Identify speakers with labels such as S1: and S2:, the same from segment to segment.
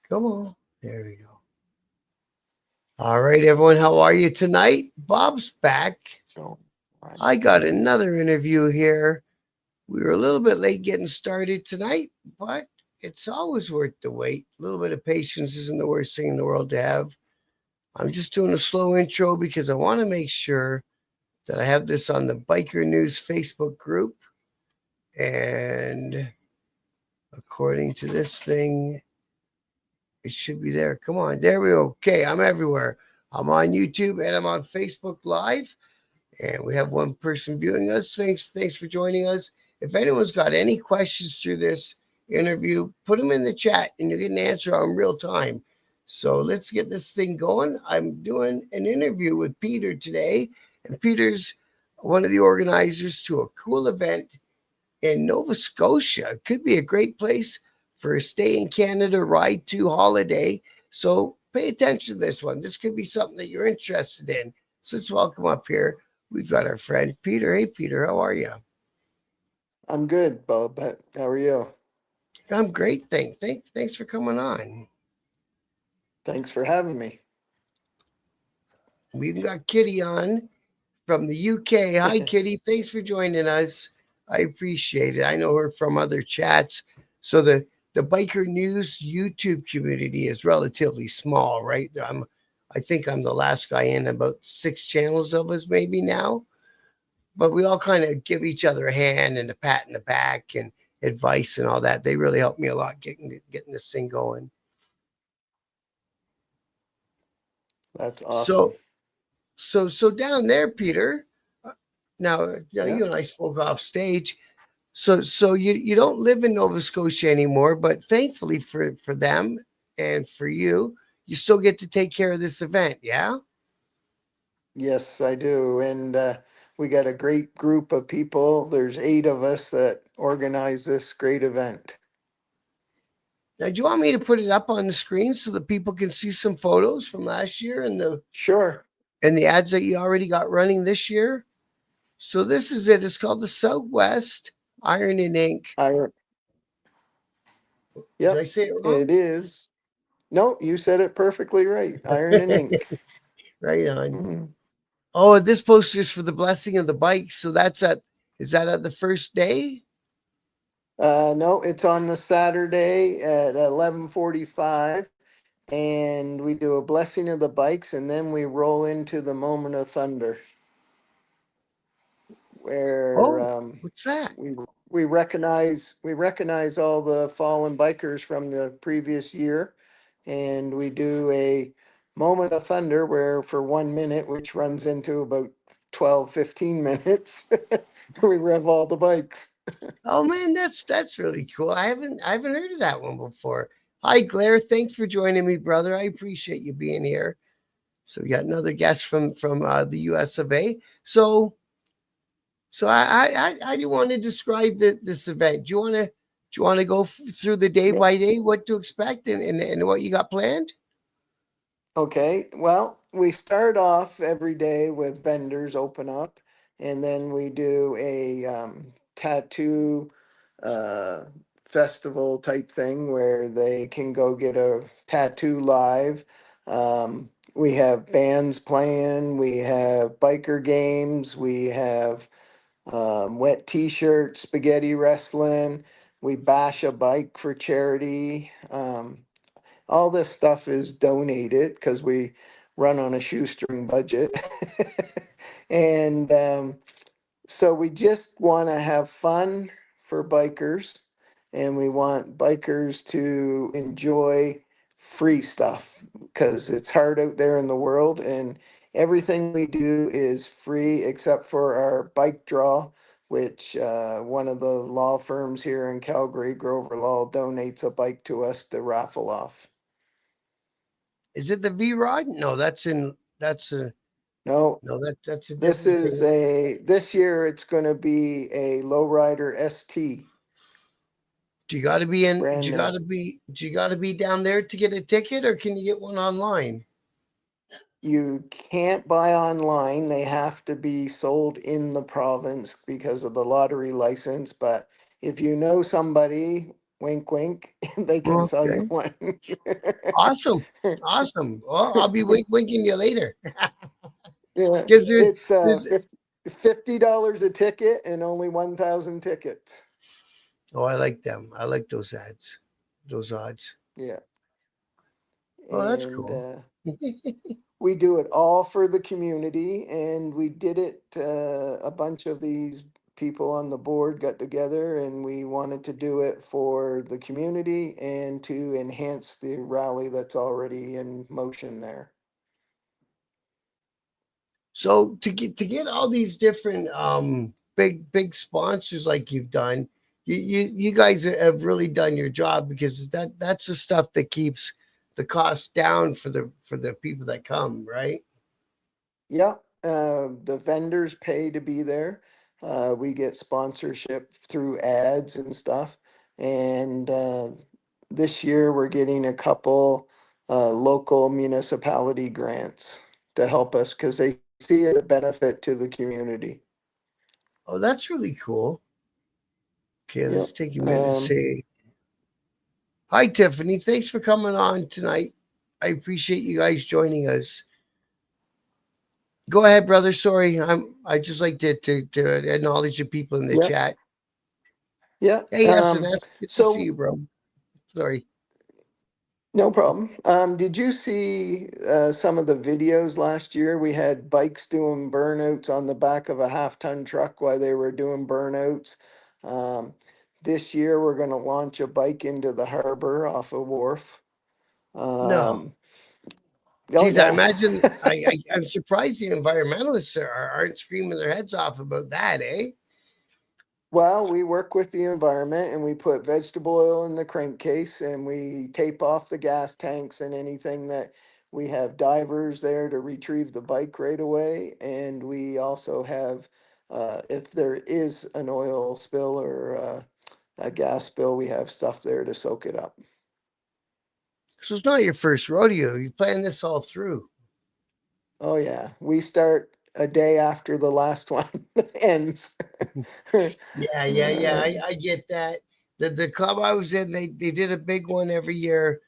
S1: Come on. There we go. All right, everyone. How are you tonight? Bob's back.
S2: So, right.
S1: I got another interview here. We were a little bit late getting started tonight, but it's always worth the wait. A little bit of patience isn't the worst thing in the world to have. I'm just doing a slow intro because I want to make sure that I have this on the Biker News Facebook group. And according to this thing, it should be there. Come on. There we go. Okay, I'm everywhere. I'm on YouTube and I'm on Facebook Live. And we have one person viewing us. Thanks for joining us. If anyone's got any questions through this interview, put them in the chat and you get an answer on real time. So let's get this thing going. I'm doing an interview with Peter today, and Peter's one of the organizers to a cool event in Nova Scotia. It could be a great place for a stay in Canada, ride to holiday. So pay attention to this one. This could be something that you're interested in. So let's welcome up here. We've got our friend Peter. Hey, Peter, how are you?
S2: I'm good, Bob, but how are you?
S1: I'm great. Thanks for coming on.
S2: Thanks for having me.
S1: We've got Kitty on from the UK. Hi, Kitty. Thanks for joining us. I appreciate it. I know her from other chats. So the biker news YouTube community is relatively small, right? I think I'm the last guy in about 6 channels of us maybe now. But we all kind of give each other a hand and a pat in the back and advice and all that. They really helped me a lot getting this thing going.
S2: That's
S1: So
S2: awesome.
S1: so down there, Peter. uh, Now
S2: Yeah.
S1: you and I spoke off stage. So you don't live in Nova Scotia anymore, but thankfully for them and for you, you still get to take care of this event. Yeah.
S2: Yes, I do. And we got a great group of people. There's 8 of us that organize this great event.
S1: Now, do you want me to put it up on the screen so that people can see some photos from last year
S2: Sure.
S1: and the ads that you already got running this year? So this is it. It's called the Sou'west Iron and Ink.
S2: I,
S1: Did I
S2: yep,
S1: say it wrong?
S2: it is. No, you said it perfectly right. Iron and ink.
S1: Right on.
S2: Mhm.
S1: Oh, this poster is for the blessing of the bike. So is that at the first day?
S2: No, it's on the Saturday at 11:45, and we do a blessing of the bikes, and then we roll into the moment of thunder, where
S1: Oh, what's that?
S2: we recognize all the fallen bikers from the previous year, and we do a moment of thunder where for 1 minute, which runs into about 12-15 minutes, we rev all the bikes.
S1: Oh man, that's really cool. I haven't heard of that one before. Hi, Claire. Thanks for joining me, brother. I appreciate you being here. So we got another guest from the U.S. of A. So, how do you want to describe this event? Do you want to go through the day
S2: Yeah.
S1: by day, what to expect, and what you got planned?
S2: Okay, well, we start off every day with vendors open up, and then we do a tattoo uh, festival type thing where they can go get a tattoo live. We have bands playing, we have biker games, we have wet t-shirts, spaghetti wrestling, we bash a bike for charity. All this stuff is donated because we run on a shoestring budget. And so we just want to have fun for bikers, and we want bikers to enjoy free stuff because it's hard out there in the world, and everything we do is free except for our bike draw, which one of the law firms here in Calgary, Grover Law, donates a bike to us to raffle off.
S1: Is it the V Rod? No,
S2: No,
S1: that's a
S2: this
S1: different
S2: is
S1: thing.
S2: this year it's going to be a lowrider ST,
S1: Do you got to be in?
S2: brand new.
S1: Do you got to be down there to get a ticket, or can you get one online?
S2: You can't buy online. They have to be sold in the province because of the lottery license. But if you know somebody, Wink, wink. They can sell you
S1: Okay.
S2: one.
S1: Awesome. Awesome. Well, I'll be winking you later.
S2: Yeah,
S1: Because
S2: it's
S1: there's,
S2: $50 a ticket and only 1,000 tickets.
S1: oh, I like them. I like those ads, those odds.
S2: Yeah,
S1: Oh, that's
S2: and
S1: cool.
S2: we do it all for the community, and we did it. A bunch of these people on the board got together, and we wanted to do it for the community and to enhance the rally that's already in motion there.
S1: So to get all these different big sponsors like you've done, you guys have really done your job, because that's the stuff that keeps the cost down for the people that come, right?
S2: Yeah, the vendors pay to be there. We get sponsorship through ads and stuff. And this year we're getting a couple local municipality grants to help us because they see it a benefit to the community.
S1: Oh, that's really cool. Okay, let's
S2: Yep.
S1: take a minute to say hi, Tiffany. Thanks for coming on tonight. I appreciate you guys joining us. Go ahead, brother. Sorry, I just like to acknowledge the people in the
S2: Yep.
S1: chat.
S2: Yep.
S1: Hey, SNS, good to see
S2: So
S1: you, bro. Sorry.
S2: no problem. Did you see some of the videos last year? We had bikes doing burnouts on the back of a half-ton truck while they were doing burnouts. Um, this year, we're going to launch a bike into the harbor off a wharf.
S1: No.
S2: Oh
S1: Geez, I
S2: yeah.
S1: imagine I'm surprised the environmentalists aren't screaming their heads off about that, eh?
S2: Well, we work with the environment and we put vegetable oil in the crankcase and we tape off the gas tanks and anything that we have divers there to retrieve the bike right away. And we also have, if there is an oil spill or a gas spill, we have stuff there to soak it up.
S1: So it's not your first rodeo. You planned this all through.
S2: Oh yeah, we start a day after the last one ends.
S1: Yeah. I get that. The club I was in, they did a big one every year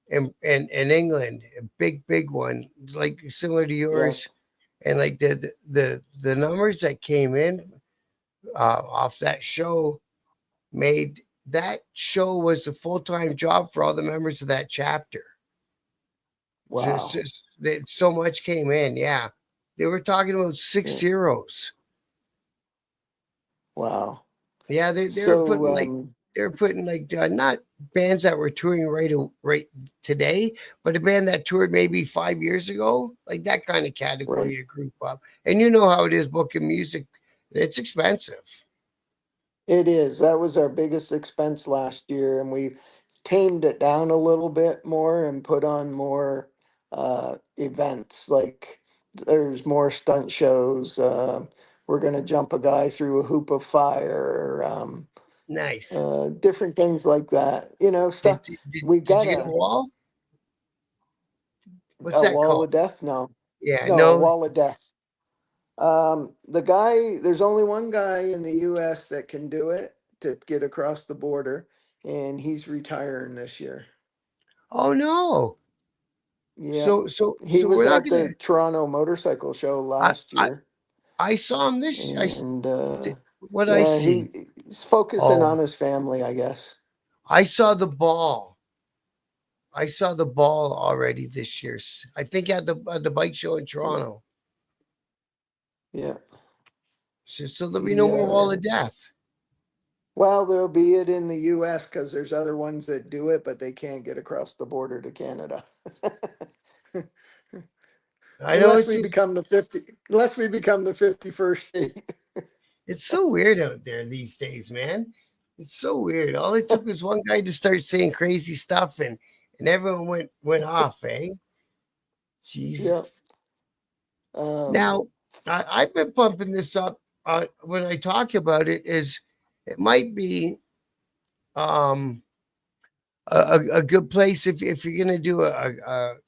S1: in England, a big one, like similar to
S2: Yeah,
S1: yours. And like the numbers that came in off that show made that show was a full-time job for all the members of that chapter.
S2: wow.
S1: So much came in. Yeah, they were talking about six
S2: Yeah,
S1: zeros.
S2: wow.
S1: Yeah, they were
S2: So,
S1: putting like not bands that were touring right today, but a band that toured maybe 5 years ago, like that kind of
S2: right.
S1: category of group up. And you know how it is booking music; it's expensive.
S2: It is. That was our biggest expense last year, and we tamed it down a little bit more and put on more events. Like there's more stunt shows. We're gonna jump a guy through a hoop of fire.
S1: Nice.
S2: Different things like that. You know,
S1: Did
S2: stuff.
S1: did, did
S2: We
S1: did
S2: got
S1: you get a wall? What's
S2: a
S1: that
S2: wall
S1: called?
S2: of death. No,
S1: Yeah,
S2: no, a
S1: no.
S2: wall of death. The guy, there's only one guy in the US that can do it to get across the border, and he's retiring this year.
S1: Oh no.
S2: Yeah.
S1: So
S2: He
S1: we're
S2: was
S1: not
S2: at
S1: gonna.
S2: the Toronto Motorcycle Show
S1: I
S2: last
S1: I
S2: year,
S1: I saw him this.
S2: and
S1: What I
S2: yeah,
S1: see.
S2: he's focusing
S1: Oh,
S2: on his family, I guess.
S1: I saw the ball. I saw the ball already this year. I think at the bike show in
S2: Yeah.
S1: Toronto.
S2: Yeah.
S1: So there'll be no
S2: He
S1: more wall of death.
S2: well, there'll be it in the US because there's other ones that do it, but they can't get across the border to Canada.
S1: I know
S2: Unless
S1: it's
S2: we
S1: just
S2: become the 50, unless we become the 51st state.
S1: it's so weird out there these days, man. It's so weird. All it took was one guy to start saying crazy stuff, and everyone went off, eh?
S2: Yeah.
S1: Jesus.
S2: Um,
S1: Now, I've been pumping this up when I talk about it. Is it might be um, a good place if you're going to do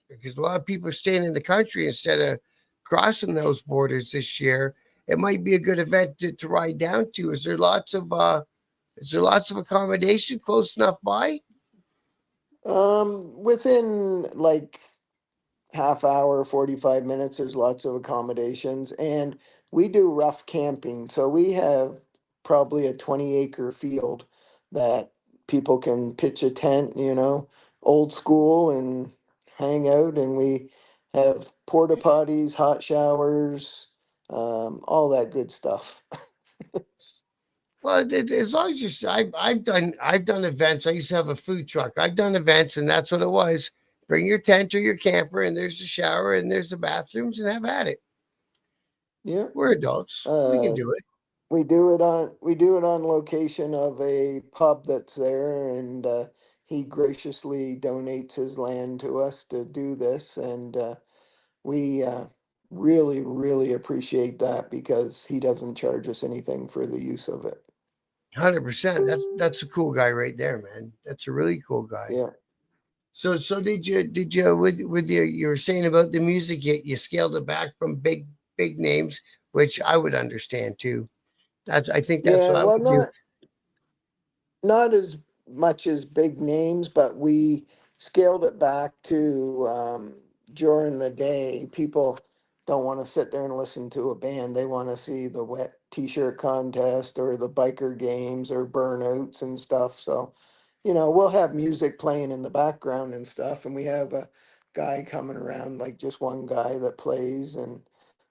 S1: because a lot of people are staying in the country instead of crossing those borders this year. It might be a good event to ride down to. Is there lots of Is there lots of accommodation close enough by?
S2: Within like half hour, 45 minutes, there's lots of accommodations. And we do rough camping. So we have probably a 20-acre field that people can pitch a tent, old school and hang out. And we have porta potties, hot showers, all that good stuff.
S1: Well, as long as I've done events. I used to have a food truck. I've done events, and that's what it was. Bring your tent or your camper, and there's a shower and there's the bathrooms, and have at it.
S2: Yeah.
S1: We're adults. We can
S2: Uh,
S1: do it.
S2: we do it on location of a pub that's there, and he graciously donates his land to us to do this, and we really really appreciate that because he doesn't charge us anything for the use of it.
S1: 100%. That's a cool guy right there, man. That's a really cool guy.
S2: Yeah,
S1: So did you with your you were saying about the music, you scaled it back from big names, which I would understand too. I think that's
S2: yeah.
S1: what I
S2: Well,
S1: would do.
S2: not as much as big names, but we scaled it back to during the day. People don't want to sit there and listen to a band. They want to see the wet t-shirt contest or the biker games or burnouts and stuff. So, we'll have music playing in the background and stuff, and we have a guy coming around, like just one guy that plays, and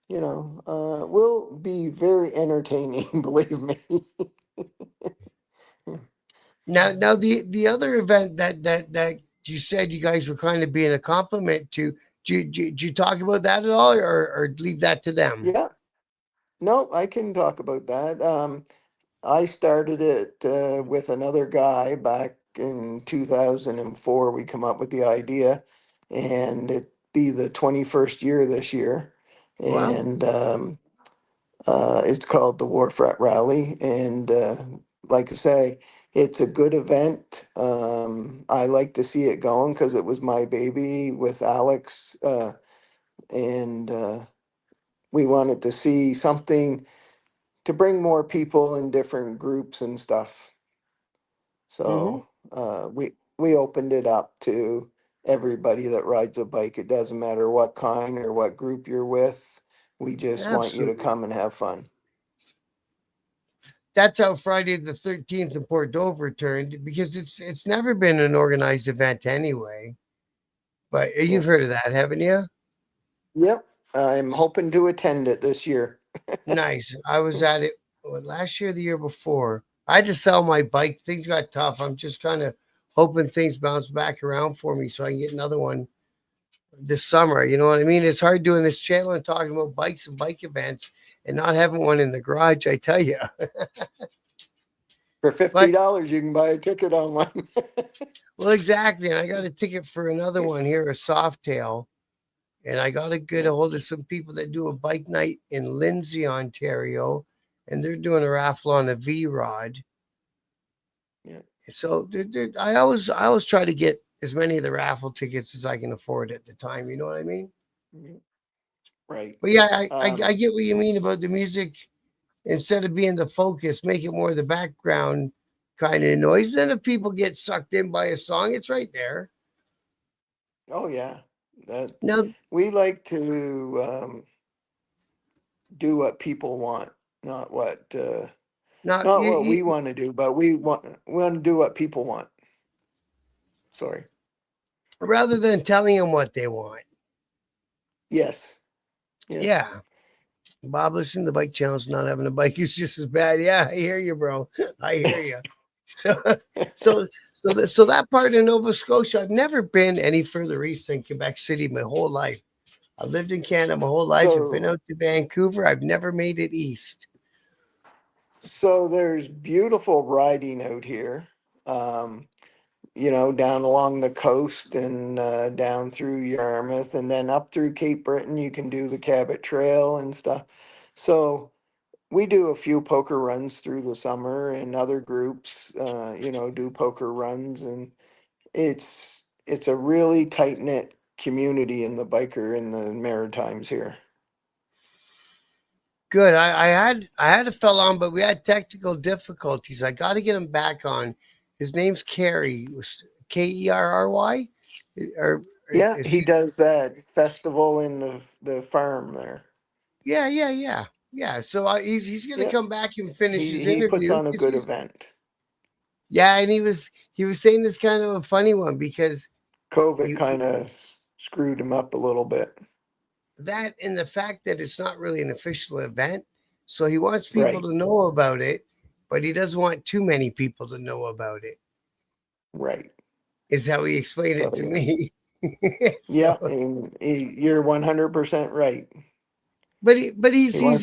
S2: we'll be very entertaining, believe me.
S1: Now the other event that you said you guys were kind of being a compliment to. Did you talk about that at all, or leave that to them?
S2: Yeah. No, I can talk about that. I started it with another guy back in 2004. We come up with the idea, and it be the 21st year this year.
S1: Wow,
S2: And it's called the Warfrat Rally. And like I say, it's a good event. I like to see it going because it was my baby with Alex. And we wanted to see something to bring more people in different groups and stuff.
S1: hmm,
S2: So we opened it up to everybody that rides a bike. It doesn't matter what kind or what group you're with. We just want you to
S1: absolutely.
S2: come and have fun.
S1: That's how Friday the 13th in Port Dover turned, because it's never been an organized event anyway. But
S2: Yeah.
S1: you've heard of that, haven't you?
S2: Yep. I'm hoping to attend it this year.
S1: Nice. I was at it last year, the year before. I had to sell my bike. Things got tough. I'm just kind of hoping things bounce back around for me so I can get another one this summer. You know what I mean? It's hard doing this channel and talking about bikes and bike events and not having one in the garage, I tell you.
S2: For fifty
S1: But,
S2: dollars, you can buy a ticket on one.
S1: well, exactly. And I got a ticket for another one here, a Softail. And I got to get
S2: Yeah,
S1: a hold of some people that do a bike night in Lindsay, Ontario. And they're doing a raffle on a V Rod.
S2: yeah,
S1: So I always try to get as many of the raffle tickets as I can afford at the time. You know what I mean?
S2: yeah. Right.
S1: But yeah, I
S2: Um,
S1: get what you mean about the music. Instead of being the focus, make it more the background kind of noise. Then if people get sucked in by a song, it's right there.
S2: oh yeah. That
S1: Now,
S2: we like to do what people want, not what
S1: now
S2: not what
S1: you
S2: we want to do, but we want to do what people want. Sorry.
S1: rather than telling them what they want.
S2: Yes. Yes.
S1: Yeah, Bob, listen, the bike challenge, not having a bike is just as bad. Yeah, I hear you, bro. I hear you. So, so, so that part of Nova Scotia, I've never been any further east than Quebec City my whole life. I've lived in Canada my whole life. I've been
S2: So
S1: out to Vancouver. I've never made it east.
S2: so there's beautiful riding out here. Um, down along the coast and down through Yarmouth and then up through Cape Breton. You can do the Cabot Trail and stuff. So we do a few poker runs through the summer, and other groups, do poker runs, and it's a really tight knit community in the biker in the Maritimes here.
S1: Good. I had a fella on, but we had technical difficulties. I got to get him back on. His name's Kerry. Kerry, or
S2: Yeah,
S1: is
S2: he
S1: he?
S2: does that festival in the farm there.
S1: Yeah. So he's gonna
S2: Yeah,
S1: come back and finish his
S2: he puts
S1: interview
S2: on a
S1: because
S2: good
S1: he's
S2: event.
S1: yeah, and he was saying this kind of a funny one because
S2: COVID
S1: he
S2: kind of screwed him up a little bit.
S1: that and the fact that it's not really an official event, so he wants people
S2: Right,
S1: to know about it, but he doesn't want too many people to know about it.
S2: right.
S1: Is how he explained
S2: So
S1: it to
S2: yeah,
S1: me.
S2: yeah,
S1: So,
S2: and you're 100% right.
S1: but
S2: He wants,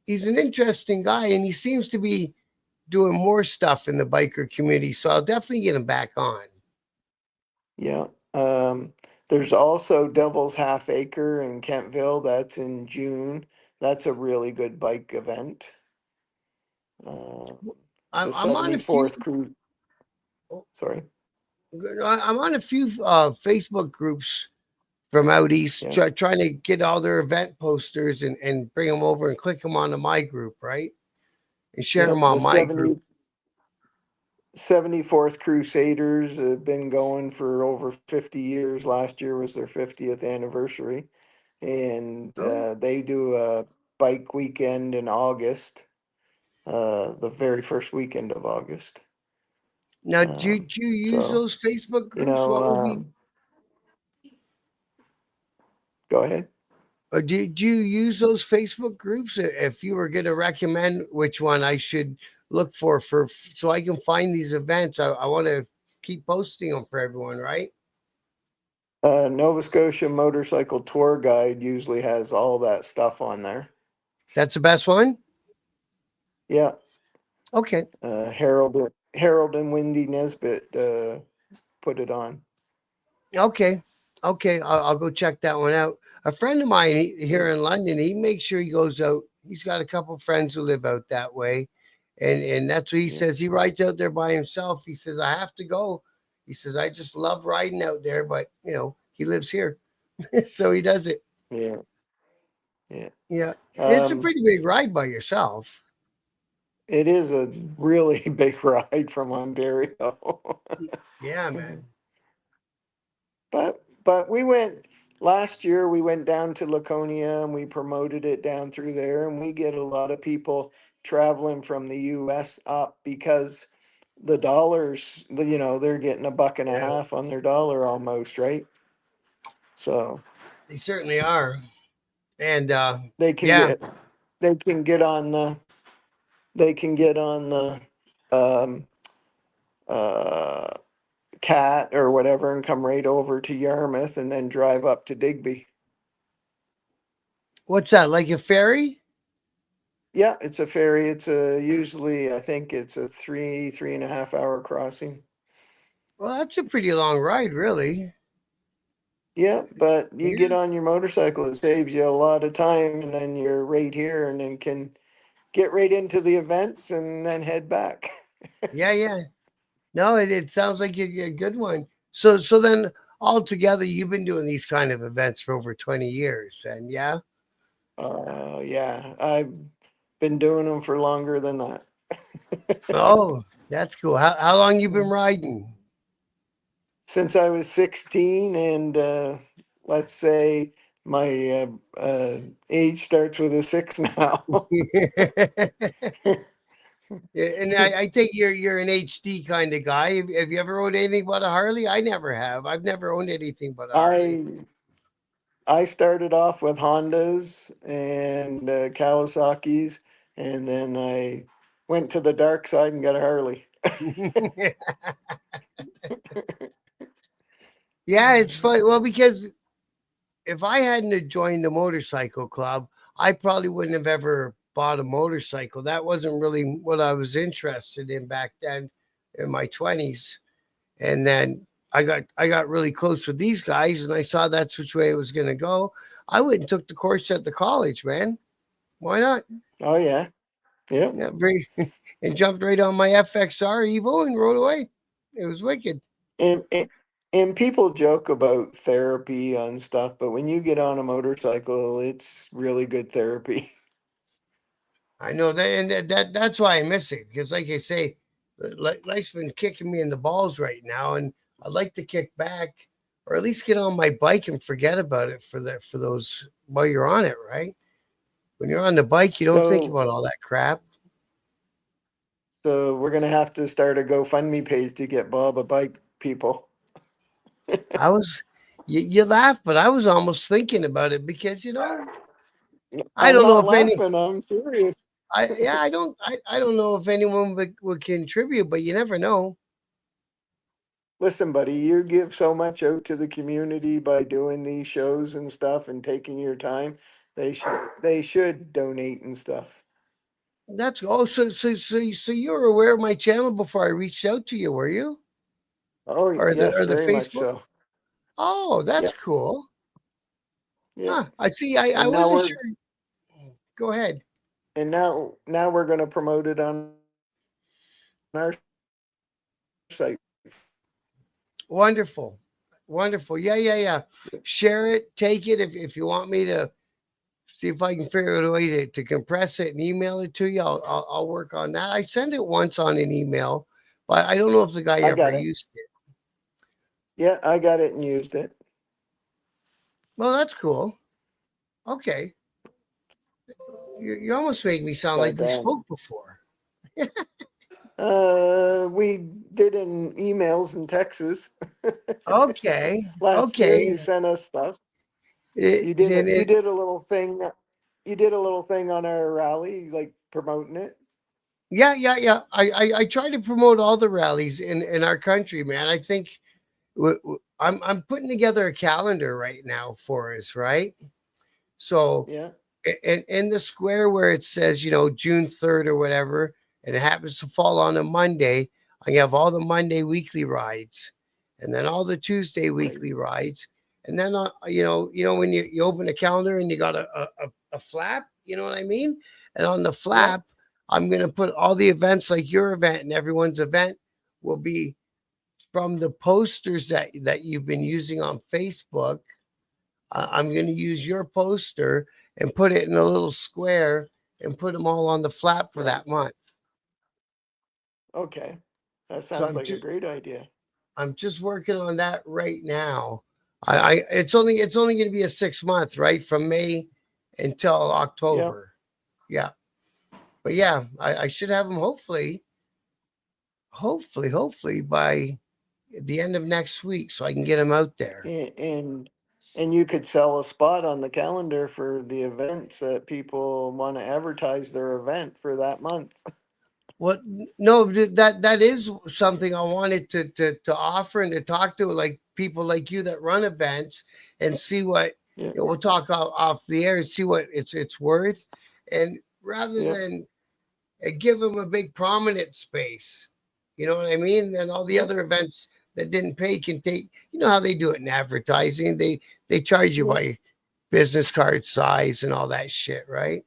S1: he's an interesting guy, and he seems to be doing more stuff in the biker community. So I'll definitely get him back on.
S2: yeah. There's also Devil's Half Acre in Kentville. That's in June. That's a really good bike event. Um, the
S1: I'm on a few.
S2: 74th Cruise. Sorry.
S1: I'm on a few Facebook groups from out east,
S2: Yeah.
S1: trying to get all their event posters and bring them over and click them onto my group, right? And share
S2: Yeah.
S1: them
S2: The
S1: on my group.
S2: 74th Crusaders have been going for over 50 years. Last year was their 50th anniversary. And
S1: Oh,
S2: they do a bike weekend in August, the very first weekend of August.
S1: now do you use
S2: So,
S1: those Facebook
S2: you
S1: groups?
S2: know,
S1: What would be
S2: go ahead.
S1: do you use those Facebook groups? If you were going to recommend which one I should look for so I can find these events, I want to keep posting them for everyone, right?
S2: Nova Scotia Motorcycle Tour Guide usually has all that stuff on there.
S1: That's the best one.
S2: Yeah,
S1: Okay.
S2: Harold and Wendy Nesbitt put it on.
S1: Okay. Okay. I'll go check that one out. A friend of mine
S2: Yeah,
S1: here in London, he makes sure he goes out. He's got a couple friends who live out that way. And that's what he
S2: yeah,
S1: says. He rides out there by himself. He says, I have to go. He says, I just love riding out there, but he lives here. So he does it.
S2: yeah, yeah.
S1: Yeah. It's a
S2: Um,
S1: pretty big ride by yourself.
S2: it is a really big ride from Ontario.
S1: Yeah, man.
S2: But we went last year. We went down to Laconia and we promoted it down through there, and we get a lot of people traveling from the U.S. up because the dollars, they're getting a buck and a
S1: Yeah,
S2: half on their dollar almost, right? So
S1: they certainly are. And
S2: they can
S1: yeah,
S2: get they can get on the they can get on the um, uh, cat or whatever and come right over to Yarmouth and then drive up to Digby.
S1: what's that? Like a ferry?
S2: Yeah, it's a ferry. It's a usually I think it's a 3.5 hour crossing.
S1: Well, that's a pretty long ride, really.
S2: Yeah, but you get
S1: Yeah.
S2: on your motorcycle, it saves you a lot of time, and then you're right here, and then can get right into the events and then head back.
S1: Yeah. No, it sounds like a good one. So then altogether, you've been doing these kind of events for over 20 years, and yeah.
S2: Yeah, I've been doing them for longer than that.
S1: Oh, that's cool. How long you been riding?
S2: Since I was 16, and let's say my age starts with a six now.
S1: Yeah, and I think you're an HD kind of guy. Have you ever owned anything but a Harley? I never have. I've never owned anything but a Harley.
S2: I I started off with Hondas and Kawasaki's, and then I went to the dark side and got a Harley.
S1: Yeah, it's funny. Well, because if I hadn't have joined the motorcycle club, I probably wouldn't have ever bought a motorcycle. That wasn't really what I was interested in back then in my 20s. And then I got really close with these guys and I saw that's which way it was going to go. I went and took the course at the college, man. Why not?
S2: Oh yeah, yep.
S1: Yeah, very, and jumped right on my FXR Evo and rode away. It was wicked.
S2: And people joke about therapy on stuff, but when you get on a motorcycle, it's really good therapy.
S1: I know that, and that's why I miss it because, like I say, life's been kicking me in the balls right now, and I'd like to kick back, or at least get on my bike and forget about it for those while you're on it, right? When you're on the bike, you don't think
S2: So
S1: about all that crap.
S2: so we're gonna have to start a GoFundMe page to get Bob a bike, people.
S1: I was, you laugh, but I was almost thinking about it because I
S2: I'm
S1: don't know
S2: not
S1: if any.
S2: laughing. I'm serious.
S1: I don't know if anyone would contribute, but you never know.
S2: Listen, buddy, you give so much out to the community by doing these shows and stuff and taking your time. They should donate and stuff.
S1: That's so you were aware of my channel before I reached out to you, were you?
S2: Oh yes,
S1: Or the
S2: very much
S1: Facebook?
S2: so.
S1: Oh, that's
S2: Yep,
S1: cool.
S2: yep.
S1: Huh. I see. I
S2: And now
S1: wasn't
S2: we're
S1: sure. Go ahead.
S2: and now we're gonna promote it on our site.
S1: Wonderful. Wonderful. Yeah. Share it, take it if you want me to see if I can figure out a way to compress it and email it to you. I'll work on that. I sent it once on an email, but I don't know if the guy
S2: I
S1: ever
S2: got it.
S1: used it.
S2: Yeah, I got it and used it.
S1: Well, that's cool. Okay. You almost made me sound like
S2: But
S1: we spoke before.
S2: we did in emails and texts.
S1: Okay.
S2: Last year
S1: Okay.
S2: you sent us stuff.
S1: It,
S2: You
S1: it,
S2: did a little thing. You did a little thing on our rally, like promoting it.
S1: yeah. I try to promote all the rallies in our country, man. I think I'm putting together a calendar right now for us, right? So
S2: Yeah,
S1: in the square where it says, June 3rd or whatever, and it happens to fall on a Monday, I have all the Monday weekly rides, and then all the Tuesday
S2: right.
S1: weekly rides, and then when you open a calendar and you got a flap, you know what I mean? And on the
S2: Yeah.
S1: flap, I'm gonna put all the events like your event and everyone's event will be from the posters that you've been using on Facebook. I'm going to use your poster and put it in a little square and put them all on the flap for
S2: Right.
S1: that month.
S2: Okay. That
S1: So
S2: sounds like a great idea.
S1: I'm just working on that right now. I it's only going to be a 6 month, right, from May until
S2: Yep.
S1: October. Yeah, but yeah, I should have them hopefully by the end of next week, so I can get them out there.
S2: And and you could sell a spot on the calendar for the events that people want to advertise their event for that month.
S1: What? No, that is something I wanted to offer and to talk to like people like you that run events and see what
S2: Yeah.
S1: we'll talk off the air and see what it's worth, and rather
S2: Yep.
S1: than give them a big prominent space, you know what I mean? Then all the
S2: Yep.
S1: other events that didn't pay can take. You know how they do it in advertising? They charge you
S2: Yep.
S1: by business card size and all that shit, right?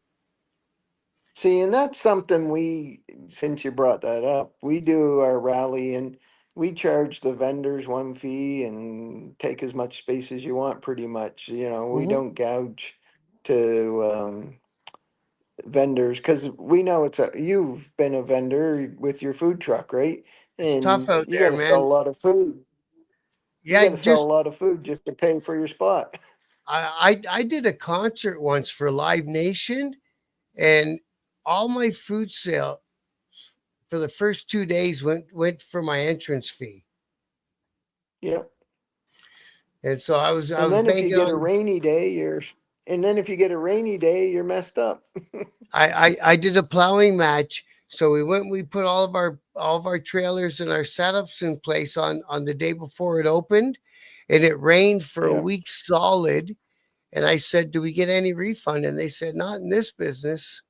S2: See, and that's something since you brought that up, we do our rally and we charge the vendors one fee and take as much space as you want pretty much. We
S1: Hmm.
S2: don't gouge to vendors because we know you've been a vendor with your food truck, right?
S1: It's tough
S2: And
S1: out
S2: you got
S1: there,
S2: to sell
S1: man.
S2: a lot of food. You
S1: Yeah,
S2: got to sell a
S1: just
S2: lot of food just to pay for your spot.
S1: I did a concert once for Live Nation, and all my food sale for the first 2 days went for my entrance fee,
S2: Yep.
S1: and so I
S2: And
S1: was
S2: then if you
S1: banking
S2: get a
S1: on.
S2: rainy day, and then if you get a rainy day, you're messed up.
S1: I did a plowing match, so we put all of our trailers and our setups in place on the day before it opened, and it rained for a
S2: Yeah.
S1: week solid. And I said, "Do we get any refund?" And they said, "Not in this business."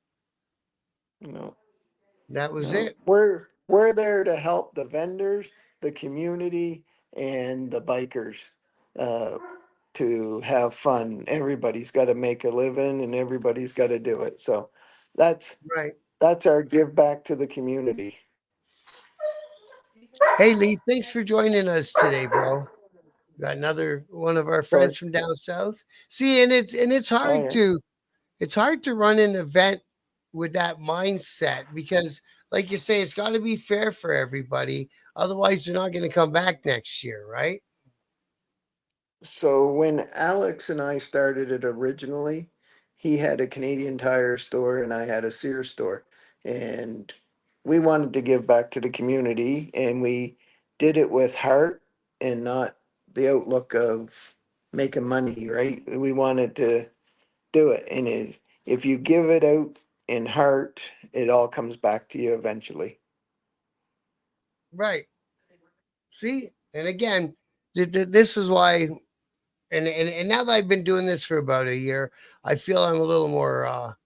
S2: No.
S1: That was
S2: No.
S1: it.
S2: We're there to help the vendors, the community, and the bikers uh, to have fun. Everybody's got to make a living, and everybody's got to do it. So that's
S1: Right.
S2: that's our give back to the community.
S1: Hey Lee, thanks for joining us today, bro. Got another one of our
S2: So,
S1: friends from down south. See, and it's
S2: oh
S1: hard
S2: yeah,
S1: to run an event with that mindset because, like you say, it's got to be fair for everybody. Otherwise, they're not going to come back next year, right?
S2: So when Alex and I started it originally, he had a Canadian Tire store and I had a Sears store. And we wanted to give back to the community and we did it with heart and not the outlook of making money, right? We wanted to do it. And if you give it out in heart, it all comes back to you eventually.
S1: Right. See, and again, this is why. And now that I've been doing this for about a year, I feel I'm a little more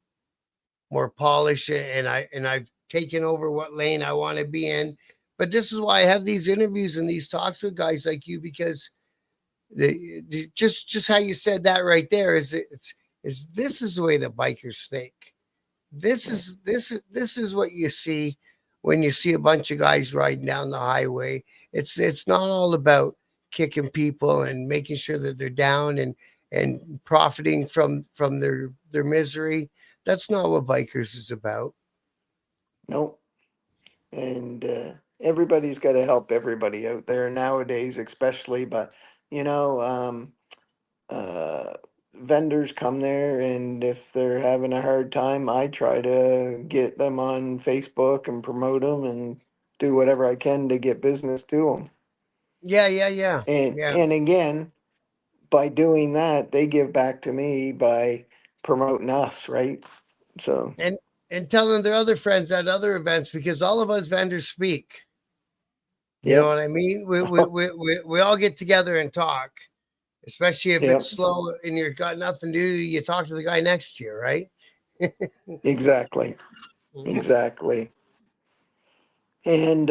S1: polished, and I've taken over what lane I want to be in. But this is why I have these interviews and these talks with guys like you because just how you said that right there is this is the way the bikers think.
S2: Yeah.
S1: This is what you see when you see a bunch of guys riding down the highway. It's not all about kicking people and making sure that they're down and profiting from their misery. That's not what bikers is about.
S2: No. And everybody's got to help everybody out there nowadays, especially. But you know, uh, vendors come there, and if they're having a hard time, I try to get them on Facebook and promote them and do whatever I can to get business to them.
S1: Yeah, yeah, yeah,
S2: And
S1: yeah.
S2: again, by doing that, they give back to me by promoting us, right? So
S1: And and telling their other friends at other events because all of us vendors speak. You know
S2: yep,
S1: what I mean? We all get together and talk, especially if it's
S2: yep,
S1: slow and you've got nothing to do. You talk to the guy next to you, right?
S2: exactly,
S1: Mhm.
S2: exactly. And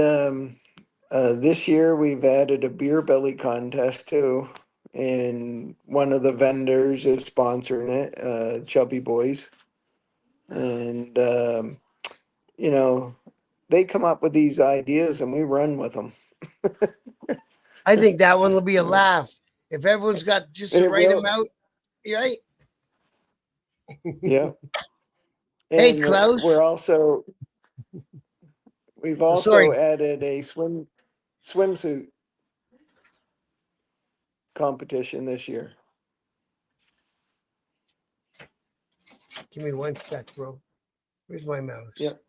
S2: this year we've added a beer belly contest too, and one of the vendors is sponsoring it, Chubby Boys, and you know they come up with these ideas and we run with them.
S1: I think that one will be a
S2: Yeah.
S1: laugh if everyone's got just the
S2: It
S1: right
S2: will,
S1: amount, right?
S2: yeah.
S1: Hey,
S2: And
S1: Klaus.
S2: we've also
S1: Sorry,
S2: added a swimsuit competition this year.
S1: give me 1 sec, bro. Where's my mouse?
S2: Yep,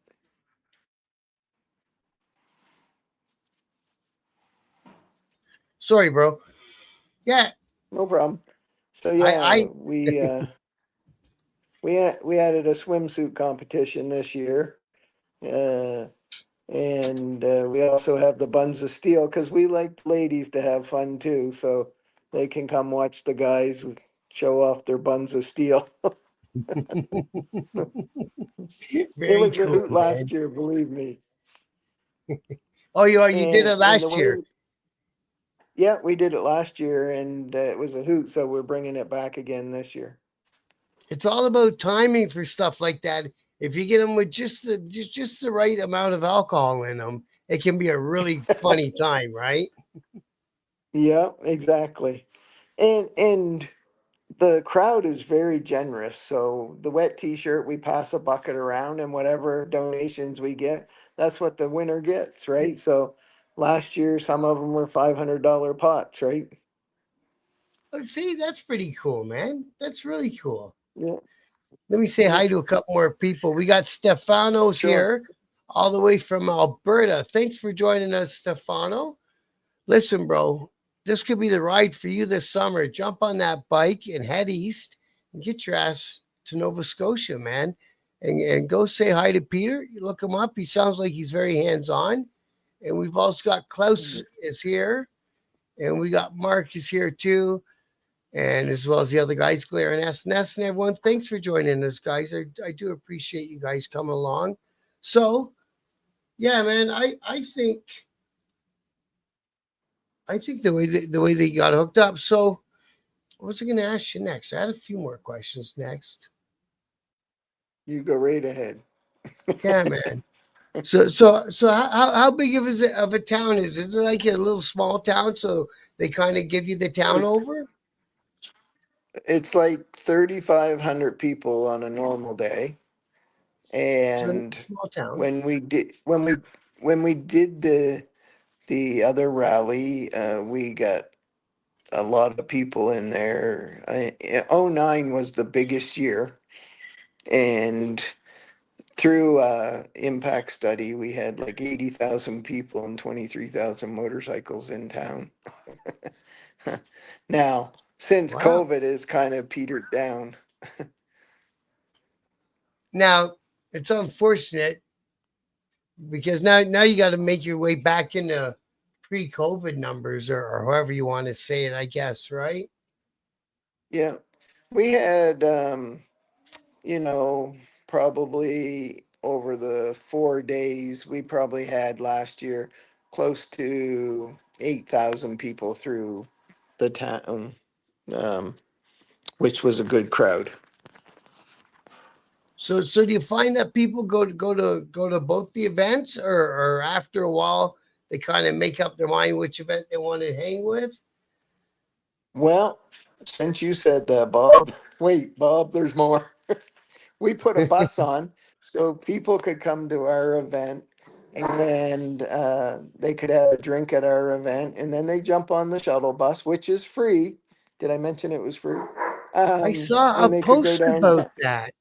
S1: Sorry, bro. Yeah,
S2: no problem. So
S1: I,
S2: yeah,
S1: I,
S2: we added a swimsuit competition this year. Uh, and we also have the Buns of Steel because we like ladies to have fun too, so they can come watch the guys show off their Buns of Steel. It
S1: very
S2: was a
S1: cool,
S2: hoot last
S1: man.
S2: year, believe me.
S1: Oh, you did it
S2: And the
S1: last
S2: way,
S1: year.
S2: yeah, we did it last year, and it was a hoot, so we're bringing it back again this year.
S1: It's all about timing for stuff like that. If you get them with just the right amount of alcohol in them, it can be a really funny time, right?
S2: Yeah, exactly. And the crowd is very generous. So the wet t-shirt, we pass a bucket around and whatever donations we get, that's what the winner gets, right? So last year, some of them were $500 pots, right?
S1: Oh, see, that's pretty cool, man. That's really cool.
S2: Yeah,
S1: Let me say
S2: yeah,
S1: hi to a couple more people. We got Stefano's
S2: sure.
S1: here, all the way from Alberta. Thanks for joining us, Stefano. Listen, bro, this could be the ride for you this summer. Jump on that bike and head east and get your ass to Nova Scotia, man. And go say hi to Peter. You look him up. He sounds like he's very hands on. And we've also got Klaus is here, and we got Mark is here too, and as well as the other guys, Claire and SNS and everyone. Thanks for joining us, guys. I do appreciate you guys coming along. So yeah, man, I think the way they got hooked up. So what was I going to ask you next? I had a few more questions next.
S2: You go right ahead.
S1: Yeah, man. So how big of is it of a town is it? Is it like a little small town? So they kind of give you the town
S2: It,
S1: over?
S2: it's like 3,500 people on a normal day.
S1: So
S2: And
S1: small town.
S2: when we did when we did the other rally, we got a lot of people in there. '09 was the biggest year, and through impact study, we had like 80,000 people and 23,000 motorcycles in town. Now, since
S1: Wow.
S2: COVID has kind of petered down.
S1: Now it's unfortunate because now you got to make your way back into pre-COVID numbers or however you want to say it, I guess, right?
S2: Yeah, we had you know, probably over the 4 days, we probably had last year close to 8,000 people through the town, um, which was a good crowd.
S1: So do you find that people go to both the events, or after a while they kind of make up their mind which event they want to hang with?
S2: Well, since you said that, Bob, wait, Bob, there's more. We put a bus on so people could come to our event and they could have a drink at our event and then they jump on the shuttle bus, which is free. Did I mention it was free?
S1: I saw a
S2: And they could go
S1: post about
S2: downtown.
S1: that.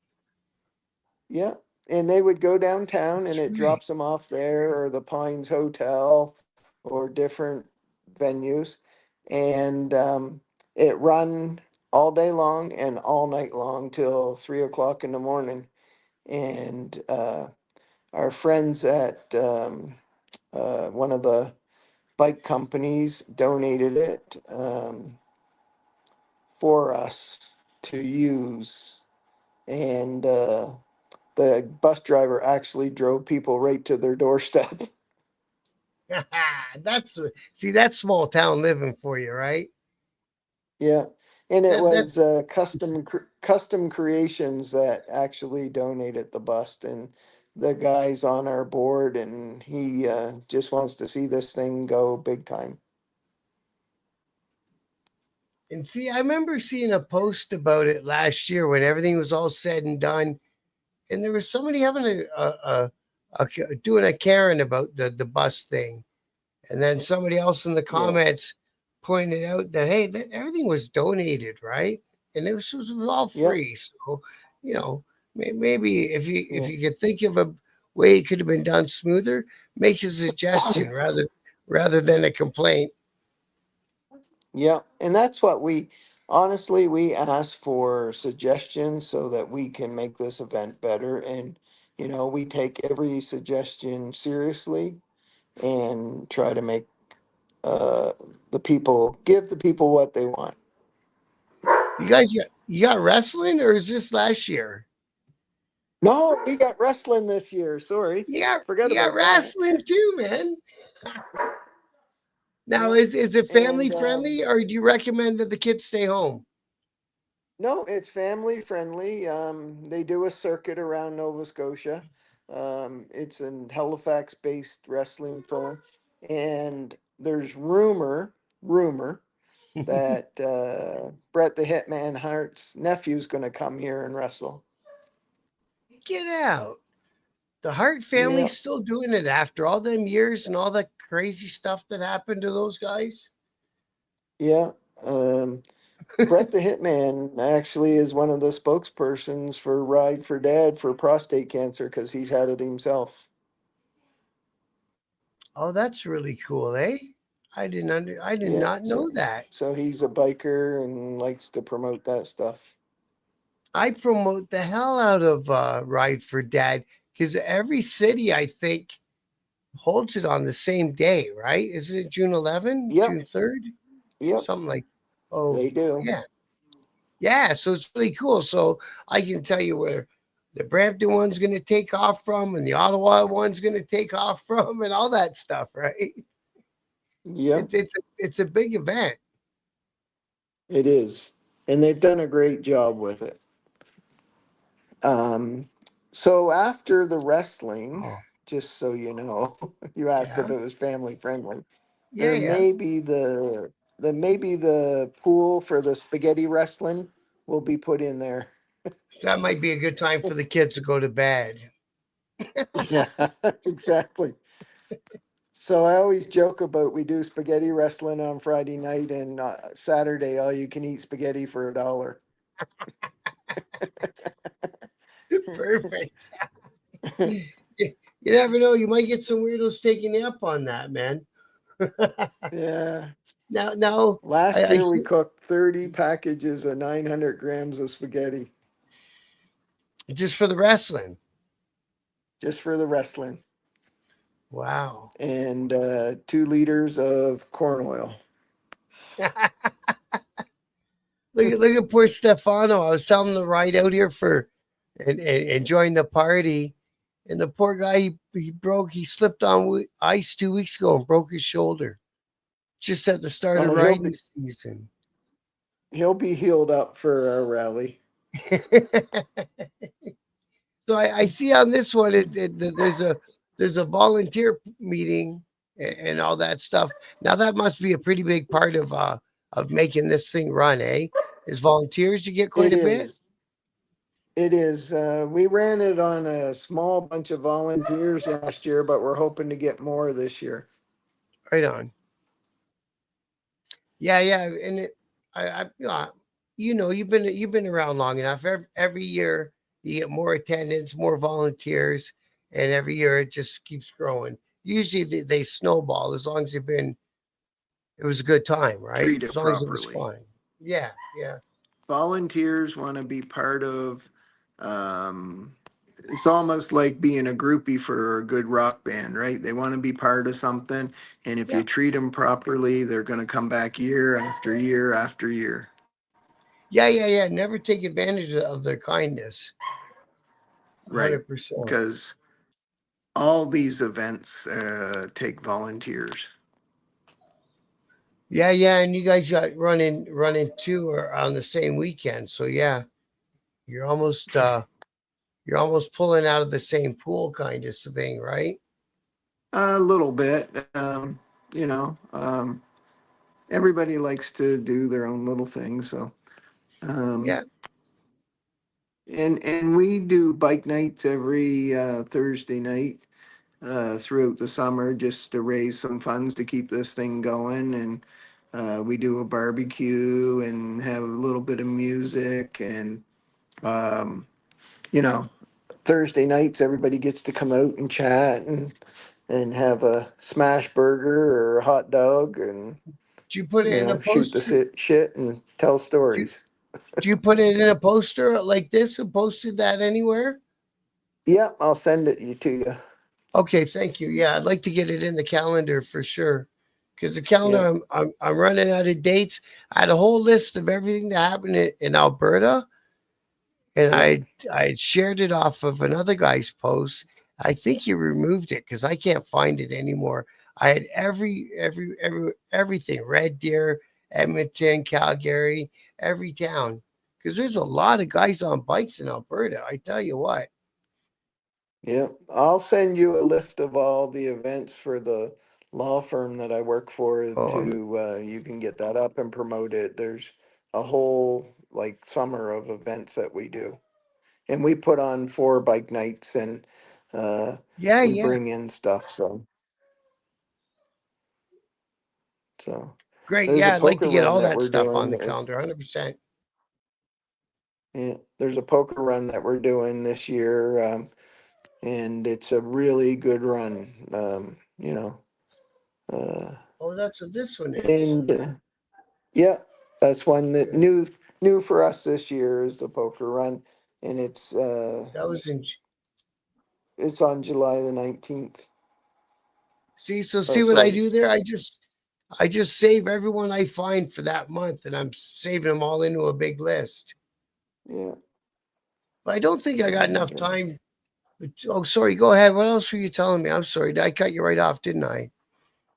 S2: Yeah. And they would go downtown and
S1: That's
S2: it
S1: right.
S2: drops them off there or the Pines Hotel or different venues. And it run all day long and all night long till 3 o'clock in the morning. And our friends at one of the bike companies donated it for us to use. And the bus driver actually drove people right to their doorstep.
S1: That's see, that's small town living for you, right?
S2: Yeah. And it
S1: That's
S2: was custom creations that actually donated the bust, and the guy's on our board, and he just wants to see this thing go big time.
S1: and see, I remember seeing a post about it last year when everything was all said and done, and there was somebody having doing a Karen about the bus thing, and then somebody else in the
S2: Yes.
S1: comments pointed out that hey, that everything was donated, right? And it was all
S2: Yep.
S1: free. So, you know, maybe if
S2: Yeah.
S1: you could think of a way it could have been done smoother, make a suggestion rather than a complaint.
S2: Yeah, and that's what we honestly we ask for suggestions so that we can make this event better. And we take every suggestion seriously and try to make uh give the people what they want.
S1: You got wrestling, or is this last year?
S2: No, we got wrestling this year. Sorry, forget
S1: You got
S2: about that.
S1: wrestling too, man. Now,
S2: Yeah,
S1: is it family
S2: and
S1: friendly, or do you recommend that the kids stay home?
S2: no, it's family friendly. They do a circuit around Nova Scotia. It's an Halifax-based wrestling firm, and there's rumor that Bret the Hitman Hart's nephew's going to come here and wrestle.
S1: Get out. The Hart
S2: Yeah,
S1: family's still doing it after all them years and all that crazy stuff that happened to those guys.
S2: yeah. Um, Bret the Hitman actually is one of the spokespersons for Ride for Dad for prostate cancer because he's had it himself.
S1: Oh, that's really cool, eh? I did
S2: Yeah,
S1: not know that.
S2: so he's a biker and likes to promote that stuff.
S1: I promote the hell out of Ride for Dad because every city I think holds it on the same day, right? Isn't it June 11th,
S2: Yep,
S1: June 3rd?
S2: yep,
S1: Something like, oh,
S2: they do.
S1: yeah. Yeah, so it's really cool. So I can tell you where the Brampton one's going to take off from and the Ottawa one's going to take off from and all that stuff, right?
S2: Yep,
S1: It's a big event.
S2: it is, and they've done a great job with it. Um, so after the wrestling,
S1: Oh,
S2: just so you know, you asked
S1: yeah.
S2: if it was family friendly.
S1: Yeah,
S2: There
S1: yeah.
S2: may be the pool for the spaghetti wrestling will be put in there.
S1: So that might be a good time for the kids to go to bed.
S2: Yeah, exactly. So I always joke about we do spaghetti wrestling on Friday night and Saturday all you can eat spaghetti for $1.
S1: Perfect. You, you never know. You might get some weirdos taking you up on that, man.
S2: Yeah.
S1: Now,
S2: Last
S1: I
S2: year we
S1: see
S2: cooked 30 packages of 900 grams of spaghetti
S1: just for the wrestling.
S2: just for the wrestling
S1: Wow.
S2: and 2 liters of corn oil.
S1: Look at poor Stefano. I was telling him to ride out here for and join the party. And the poor guy, he slipped on ice 2 weeks ago and broke his shoulder just at the start of
S2: Oh,
S1: riding season.
S2: he'll be healed up for our rally.
S1: So I see on this one there's a volunteer meeting and all that stuff. Now that must be a pretty big part of making this thing run, eh? Is volunteers you get quite
S2: It
S1: a bit?
S2: is. It is. We ran it on a small bunch of volunteers last year, but we're hoping to get more this year.
S1: Right on. Yeah, yeah, and you know, you've been around long enough. Every year you get more attendance, more volunteers, and every year it just keeps growing. Usually they snowball as long as you've been. It was a good time, right?
S2: Treat
S1: As
S2: it
S1: long as it was
S2: properly.
S1: fun. Yeah, yeah,
S2: Volunteers want to be part of. Um, it's almost like being a groupie for a good rock band, right? They want to be part of something, and if
S1: yeah,
S2: you treat them properly, they're going to come back year after year after year.
S1: yeah, yeah, yeah. Never take advantage of their kindness.
S2: Right?
S1: 100%.
S2: Because all these events take volunteers.
S1: Yeah, yeah, and you guys got running two or on the same weekend. So yeah, you're almost uh you're almost pulling out of the same pool kind of thing, right?
S2: A little bit. You know, everybody likes to do their own little thing. So,
S1: Yeah.
S2: um, and we do bike nights every Thursday night throughout the summer just to raise some funds to keep this thing going. And we do a barbecue and have a little bit of music and um, you know, Thursday nights everybody gets to come out and chat and have a smash burger or a hot dog and
S1: Do you put it in a
S2: shoot the
S1: poster?
S2: shit and tell
S1: Do you,
S2: stories.
S1: do you put it in a poster like this and posted that anywhere?
S2: Yep, I'll send it you to you.
S1: Okay, thank you. Yeah, I'd like to get it in the calendar for sure. Because the calendar,
S2: Yeah,
S1: I'm running out of dates. I had a whole list of everything that happened in Alberta, and
S2: yeah,
S1: I had shared it off of another guy's post. I think he removed it because I can't find it anymore. I had everything: Red Deer, Edmonton, Calgary, every town. Because there's a lot of guys on bikes in Alberta. I tell you what.
S2: yeah. I'll send you a list of all the events for the law firm that I work for
S1: Oh,
S2: to you can get that up and promote it. There's a whole like summer of events that we do. And we put on 4 bike nights and uh
S1: yeah,
S2: we
S1: yeah.
S2: bring in stuff. So
S1: Great.
S2: there's a
S1: Yeah, I'd like to
S2: poker
S1: get
S2: run
S1: all
S2: that
S1: that
S2: we're
S1: stuff on
S2: doing.
S1: the
S2: It's
S1: calendar. 100%.
S2: Yeah, there's a poker run that we're doing this year, and it's a really good run. Uh,
S1: Oh, that's what this one is.
S2: and yeah, that's one that
S1: Yeah,
S2: new for us this year is the poker run, and
S1: that was in.
S2: it's on July the 19th.
S1: See, so
S2: Or
S1: see what I
S2: sorry,
S1: do there? I just save everyone I find for that month, and I'm saving them all into a big list.
S2: yeah,
S1: But I don't think I got
S2: and
S1: enough time. Oh, sorry. Go ahead. What else were you telling me? I'm sorry. I cut you right off, didn't I?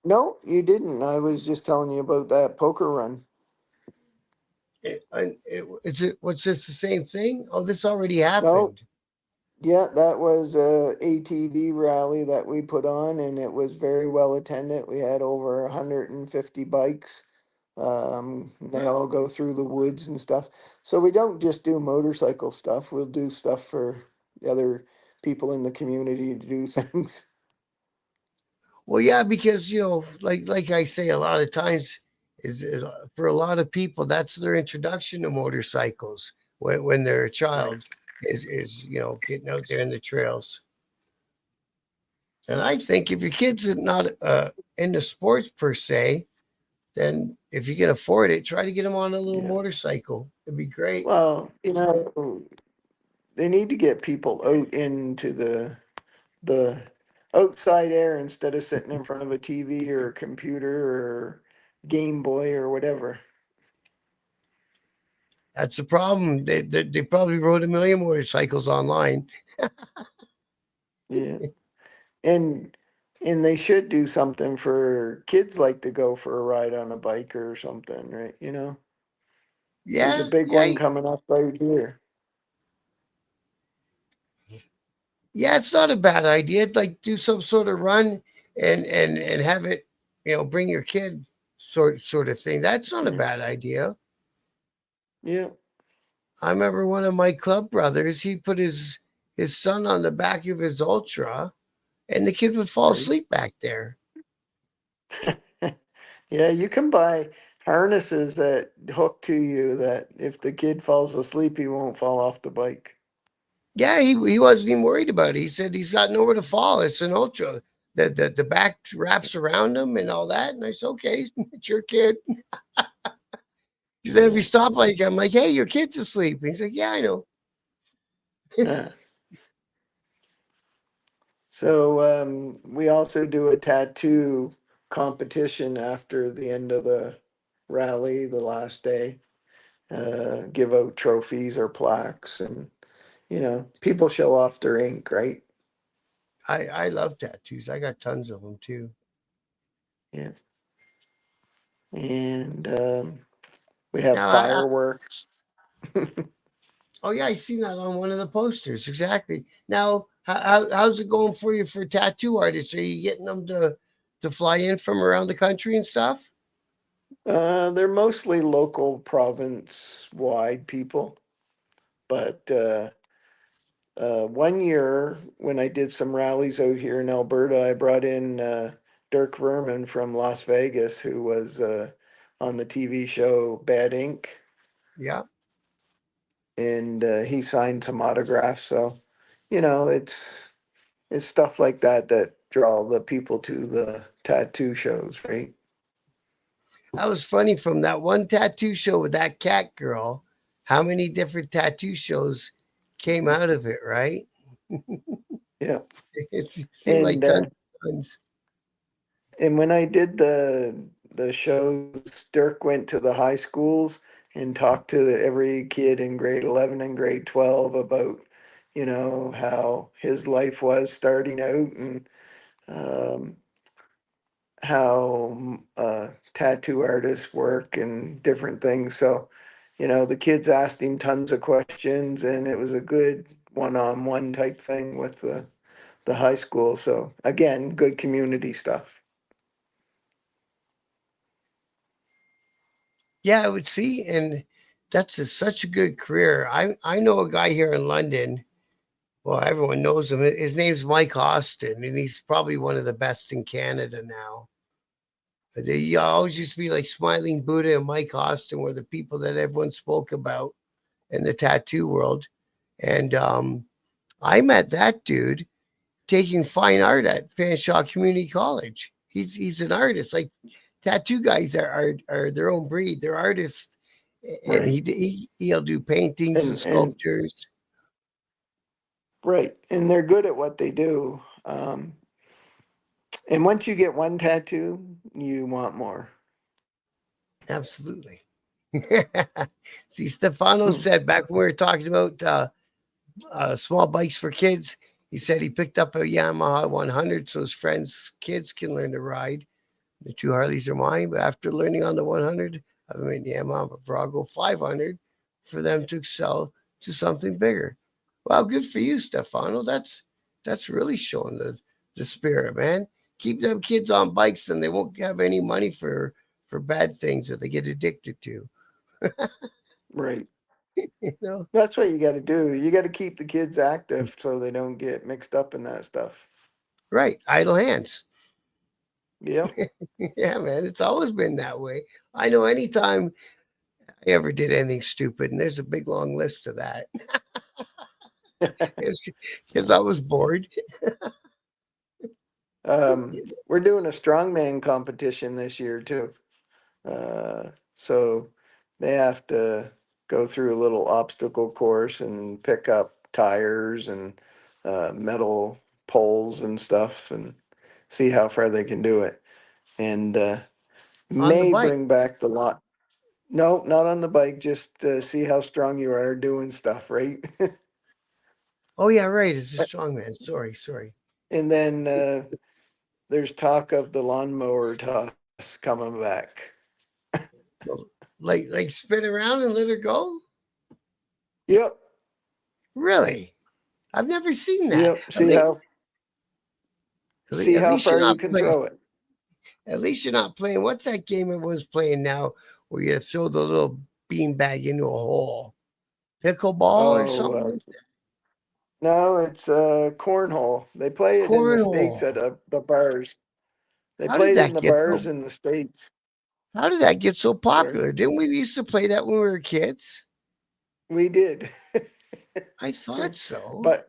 S2: no, you didn't. I was just telling you about that poker run.
S1: Is it? What's this the same thing? Oh, this already
S2: No,
S1: happened.
S2: yeah, that was a ATV rally that we put on, and it was very well attended. We had over 150 bikes. They all go through the woods and stuff. So we don't just do motorcycle stuff. We'll do stuff for the other people in the community to do things.
S1: Well, yeah, because like I say, a lot of times is for a lot of people that's their introduction to motorcycles when they're a child
S2: Right.
S1: is getting out there in the trails. And I think if your kids are not into sports per se, then if you can afford it, try to get them on a little
S2: Yeah.
S1: motorcycle. It'd be great.
S2: Well, they need to get people out into the outside air instead of sitting in front of a TV or a computer or Game Boy or whatever.
S1: That's the problem. They probably rode a million motorcycles online.
S2: Yeah. And and they should do something for kids like to go for a ride on a bike or something, right? There's a
S1: Yeah,
S2: big
S1: yeah,
S2: one coming up right here.
S1: yeah. It's not a bad idea. Like do some sort of run and have it, bring your kid sort of thing. That's not a
S2: Yeah.
S1: bad idea.
S2: Yeah.
S1: I remember one of my club brothers. He put his son on the back of his Ultra, and the kid would fall
S2: Right.
S1: asleep back there.
S2: Yeah, you can buy harnesses that hook to you that if the kid falls asleep, he won't fall off the bike.
S1: Yeah, he wasn't even worried about it. He said he's got nowhere to fall. It's an Ultra. The back wraps around him and all that. And I said, okay, it's your kid. He said, every
S2: Yeah.
S1: stoplight, I'm like, hey, your kid's asleep. And he's like, yeah, I know.
S2: Yeah. So we also do a tattoo competition after the end of the rally, the last day. Give out trophies or plaques, and people show off their ink, right?
S1: I love tattoos. I got tons of them too.
S2: Yeah. And we have
S1: Now,
S2: fireworks.
S1: oh yeah, I seen that on one of the posters. Exactly. Now, how's it going for you for tattoo artists? Are you getting them to fly in from around the country and stuff?
S2: They're mostly local province wide people, but 1 year when I did some rallies out here in Alberta, I brought in Dirk Verman from Las Vegas, who was on the TV show Bad Ink,
S1: Yeah.
S2: and he signed some autographs. So, it's stuff like that that draw the people to the tattoo shows, right?
S1: That was funny from that one tattoo show with that cat girl. How many different tattoo shows came out of it, right?
S2: Yeah,
S1: It seemed like
S2: and
S1: tons, tons.
S2: and when I did the shows, Dirk went to the high schools and talked to every kid in grade 11 and grade 12 about, how his life was starting out and um, how tattoo artists work and different things. So, the kids asked him tons of questions, and it was a good one-on-one type thing with the high school. So again, good community stuff.
S1: Yeah, I would see, and that's such a good career. I know a guy here in London. Well, everyone knows him. His name's Mike Austin, and he's probably one of the best in Canada now. They always used to be like Smiling Buddha and Mike Austin were the people that everyone spoke about in the tattoo world. And I met that dude taking fine art at Fanshawe Community College. He's an artist. Like tattoo guys are their own breed. They're artists, and
S2: Right.
S1: he'll do paintings and
S2: And
S1: sculptures.
S2: right. And they're good at what they do. And once you get one tattoo, you want more.
S1: Absolutely. See, Stefano
S2: Hmm.
S1: said back when we were talking about small bikes for kids, he said he picked up a Yamaha 100 so his friends' kids can learn to ride. The two Harleys are mine, but after learning on the 100, I've made the Yamaha Brago 500 for them to excel to something bigger. Well, good for you, Stefano. That's really showing the spirit, man. Keep them kids on bikes, and they won't have any money for bad things that they get addicted to.
S2: Right.
S1: You know,
S2: That's what you got to do. You got to keep the kids active so they don't get mixed up in that stuff.
S1: right? Idle hands.
S2: Yep.
S1: Yeah, man, it's always been that way. I know anytime I ever did anything stupid, and there's a big long list of that. It's because I was bored.
S2: We're doing a strongman competition this year too. So they have to go through a little obstacle course and pick up tires and metal poles and stuff and see how far they can do it. And
S1: On the
S2: may
S1: bike.
S2: bring back the lot. No, not on the bike. Just see how strong you are doing stuff, right?
S1: Oh yeah, right. It's a strong man. Sorry, sorry.
S2: And then there's talk of the lawnmower toss coming back.
S1: Well, like spin around and let her go.
S2: Yep,
S1: Really? I've never seen that.
S2: yep. See
S1: At
S2: how
S1: least you're
S2: far you
S1: not
S2: can
S1: playing.
S2: throw it.
S1: At least you're not playing. What's that game everyone's playing now, where you throw the little bean bag into a hole? Pickleball or
S2: Oh,
S1: something like that?
S2: no, it's cornhole. They play it in the states at
S1: Cornhole.
S2: the bars. They
S1: How did
S2: play it in
S1: that
S2: the
S1: get
S2: bars
S1: so?
S2: in the states.
S1: How did that get so
S2: Sorry,
S1: popular? Didn't we used to play that when we were kids?
S2: we did.
S1: I thought so.
S2: but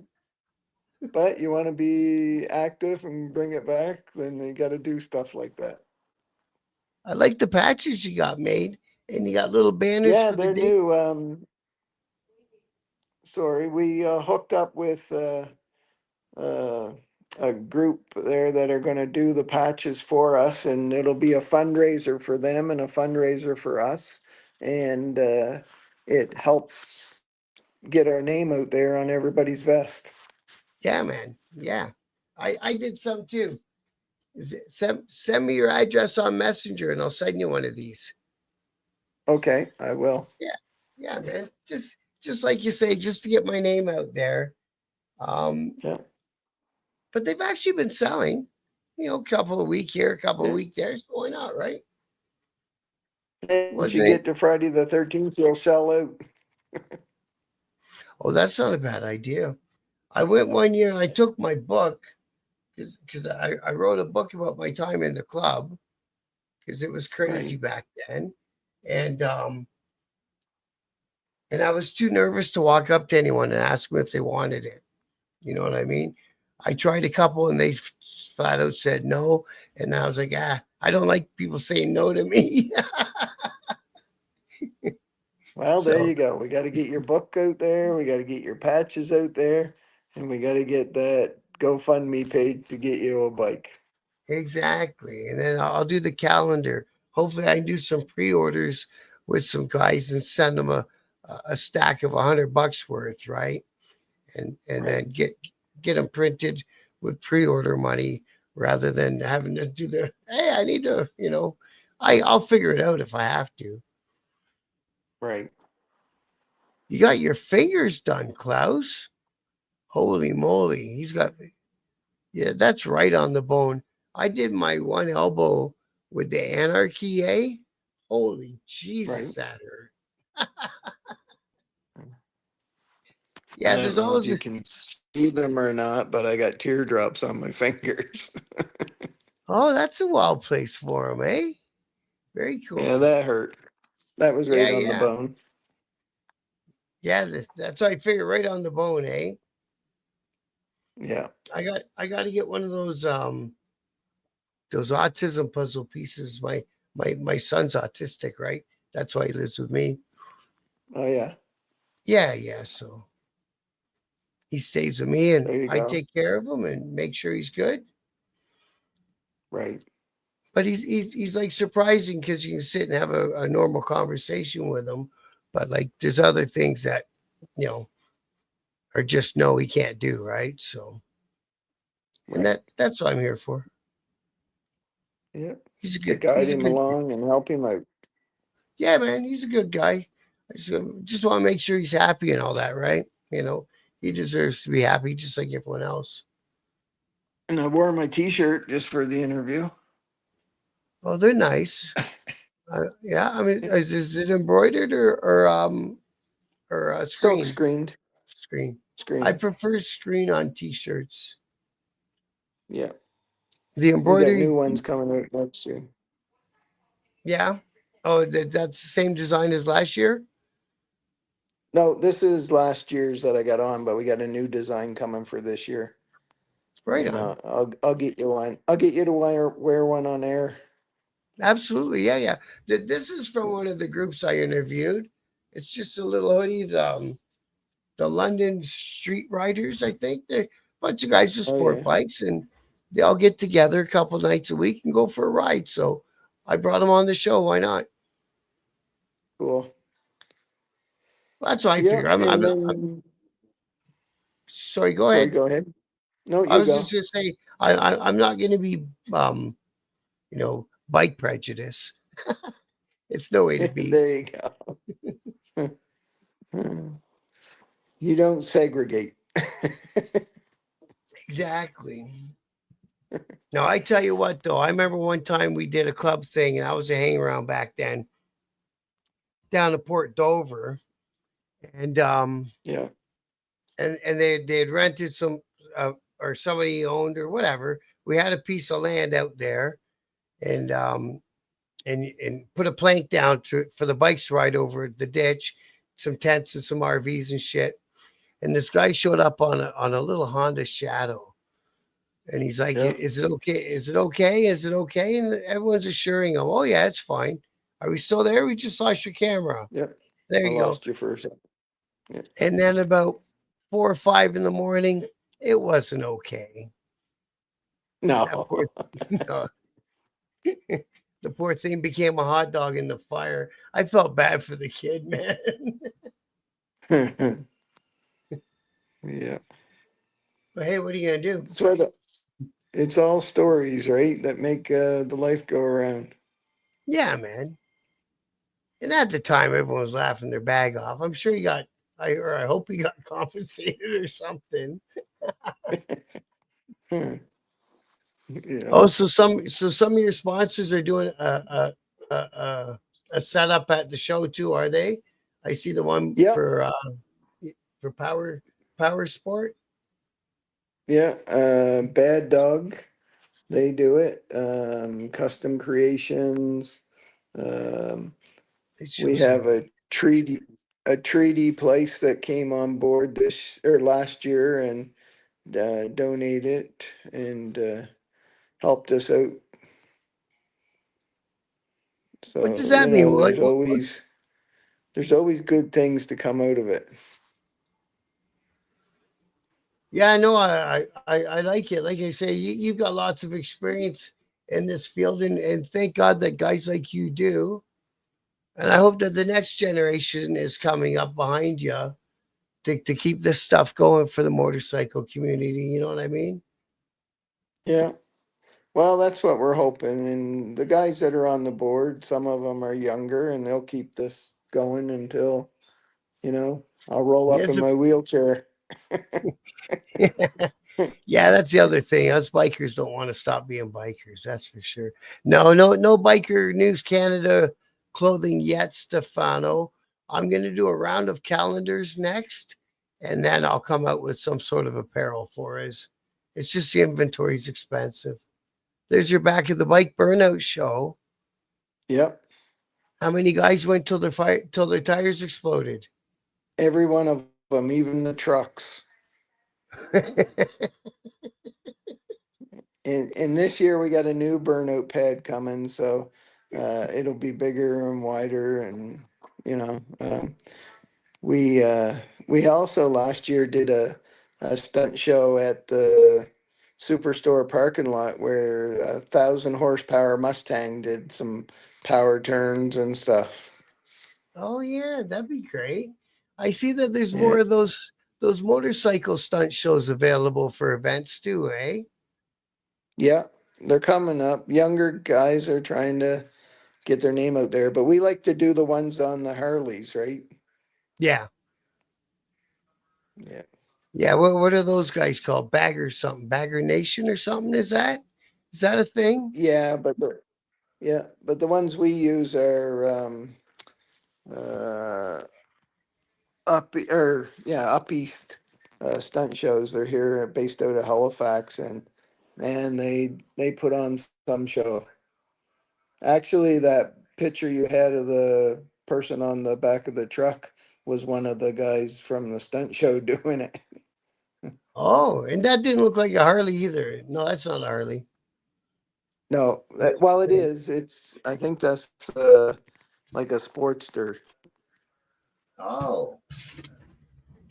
S2: but you want to be active and bring it back, then you got to do stuff like that.
S1: I like the patches you got made, and you got little banners
S2: Yeah,
S1: for the
S2: they're
S1: date.
S2: new. Sorry, we hooked up with uh, a group there that are going to do the patches for us, and it'll be a fundraiser for them and a fundraiser for us, and it helps get our name out there on everybody's vest.
S1: Yeah, man. Yeah, I did some too. Send me your address on Messenger, and I'll send you one of these.
S2: Okay, I will.
S1: Yeah, yeah, man. Just like you say, just to get my name out there. Um,
S2: Yeah.
S1: but they've actually been selling. You know, a couple of week here, a couple of
S2: Yeah.
S1: week there. It's going out, right?
S2: Once you
S1: Wasn't it?
S2: get to Friday the 13th, you'll sell out.
S1: Oh, that's not a bad idea. I went one year and I took my book because I wrote a book about my time in the club because it was crazy
S2: Right.
S1: back then, and and I was too nervous to walk up to anyone and ask them if they wanted it. You know what I mean? I tried a couple and they flat out said no, and I was like, I don't like people saying no to me.
S2: Well, there
S1: So
S2: you go. We got to get your book out there. We got to get your patches out there. And we got to get that GoFundMe page to get you a bike.
S1: exactly, and then I'll do the calendar. Hopefully, I can do some pre-orders with some guys and send them a stack of $100 worth, right? And
S2: Right.
S1: then get them printed with pre-order money rather than having to do the hey, I need to, I'll figure it out if I have to.
S2: Right.
S1: You got your fingers done, Klaus. Holy moly, he's got yeah, that's right on the bone. I did my one elbow with the anarchy, eh? Holy Jesus,
S2: Right.
S1: that hurt.
S2: I
S1: Yeah,
S2: don't
S1: there's
S2: know if
S1: always
S2: you
S1: a
S2: can see them or not, but I got teardrops on my fingers.
S1: oh, that's a wild place for him, eh? Very
S2: Yeah,
S1: cool.
S2: that hurt. That was
S1: Yeah,
S2: right on the
S1: yeah,
S2: bone.
S1: yeah. That's what I figured right on the bone, eh?
S2: Yeah.
S1: I got to get one of those autism puzzle pieces. My son's autistic, right? That's why he lives with me.
S2: Oh, yeah.
S1: Yeah, yeah. So he stays with me, and
S2: There you
S1: I
S2: go.
S1: take care of him and make sure he's good.
S2: Right.
S1: But he's like surprising because you can sit and have a normal conversation with him, but like there's other things that you know are just no, he can't do, right? So, and
S2: Right.
S1: that's what I'm here for.
S2: Yeah.
S1: He's a
S2: To
S1: good
S2: guide
S1: he's a
S2: him
S1: good
S2: along and help him out.
S1: yeah, man. He's a good guy. I just want to make sure he's happy and all that, right? He deserves to be happy just like everyone else.
S2: And I wore my t-shirt just for the interview.
S1: Oh, they're nice. Yeah, I mean, is it embroidered or
S2: Silk
S1: screen?
S2: screened.
S1: Screen. I
S2: Screen.
S1: prefer screen on t-shirts.
S2: Yeah.
S1: The
S2: We got
S1: embroidery,
S2: new ones coming out next year.
S1: yeah. Oh, that's the same design as last year.
S2: No, this is last year's that I got on, but we got a new design coming for this year.
S1: Right
S2: And
S1: on.
S2: I'll get you one. I'll get you to wear one on air.
S1: Absolutely, yeah, yeah. This is from one of the groups I interviewed. It's just a little hoodie. The London Street Riders, I think they're a bunch of guys with
S2: Oh
S1: sport
S2: yeah,
S1: bikes, and they all get together a couple nights a week and go for a ride. So I brought them on the show. Why not?
S2: cool.
S1: Well, that's what I
S2: Yeah,
S1: figure.
S2: and
S1: I'm
S2: then
S1: sorry. Go
S2: sorry,
S1: ahead.
S2: go ahead. No,
S1: I
S2: you
S1: was just
S2: go.
S1: gonna say I'm not gonna be bike prejudice. It's no way to be.
S2: There you go. You don't segregate.
S1: Exactly. Now I tell you what though, I remember one time we did a club thing and I was a hang around back then down to Port Dover and
S2: Yeah,
S1: they had rented some uh, or somebody owned or whatever. We had a piece of land out there and and put a plank down for the bikes to ride over the ditch, some tents and some RVs and shit. And this guy showed up on a little Honda Shadow. And he's like,
S2: yeah,
S1: Is it okay? Is it okay? Is it okay?" And everyone's assuring him, "Oh, yeah, it's fine. Are we still there? We just lost your camera."
S2: yeah.
S1: There
S2: I
S1: you go.
S2: lost you for a second. Yeah.
S1: And then about 4 or 5 in the morning, it wasn't okay. That
S2: No.
S1: poor, no, the poor thing became a hot dog in the fire. I felt bad for the kid, man.
S2: Yeah.
S1: But hey, what are you gonna do?
S2: That's why it's all stories, right? That make the life go around.
S1: Yeah, man. And at the time, everyone was laughing their bag off. I'm sure you got, I hope you got compensated or something.
S2: Yeah.
S1: Oh, so some of your sponsors are doing a setup at the show too, are they? I see the one
S2: Yep.
S1: for power sport.
S2: Yeah. Bad Dog. They do it. Custom Creations. Um,
S1: It
S2: we
S1: shows
S2: have
S1: me.
S2: a treaty place that came on board this or last year and donated and helped us out.
S1: What does
S2: So
S1: that mean?
S2: there's always good things to come out of it.
S1: Yeah, I know. I like it. Like I say, you've got lots of experience in this field, and thank God that guys like you do. And I hope that the next generation is coming up behind you to keep this stuff going for the motorcycle community. You know what I mean?
S2: Yeah. Well, that's what we're hoping. And the guys that are on the board, some of them are younger and they'll keep this going until, I'll roll
S1: Yeah,
S2: up in my wheelchair.
S1: yeah, that's the other thing. Us bikers don't want to stop being bikers. That's for sure. No biker news Canada clothing yet, Stefano. I'm going to do a round of calendars next, and then I'll come out with some sort of apparel for us. It's just the inventory's expensive. There's your back of the bike burnout show.
S2: Yep.
S1: How many guys went till their tires exploded?
S2: Every one of them, even the trucks. And this year we got a new burnout pad coming, so it'll be bigger and wider, and you know, we uh, we also last year did a stunt show at the Superstore parking lot where 1,000 horsepower Mustang did some power turns and stuff.
S1: Oh yeah, that'd be great. I see that there's
S2: Yeah,
S1: more of those motorcycle stunt shows available for events too, eh?
S2: yeah, they're coming up. Younger guys are trying to get their name out there, but we like to do the ones on the Harleys, right?
S1: Yeah.
S2: Yeah.
S1: Yeah, what are those guys called? Bagger something, Bagger Nation or something? Is that a thing?
S2: Yeah, but the ones we use are uh up east stunt shows. They're here based out of Halifax, and man, they put on some show. Actually, that picture you had of the person on the back of the truck was one of the guys from the stunt show doing it.
S1: Oh, and that didn't look like a Harley either. No, that's not a Harley.
S2: No, well, it is. It's I think that's like a Sportster.
S1: Oh,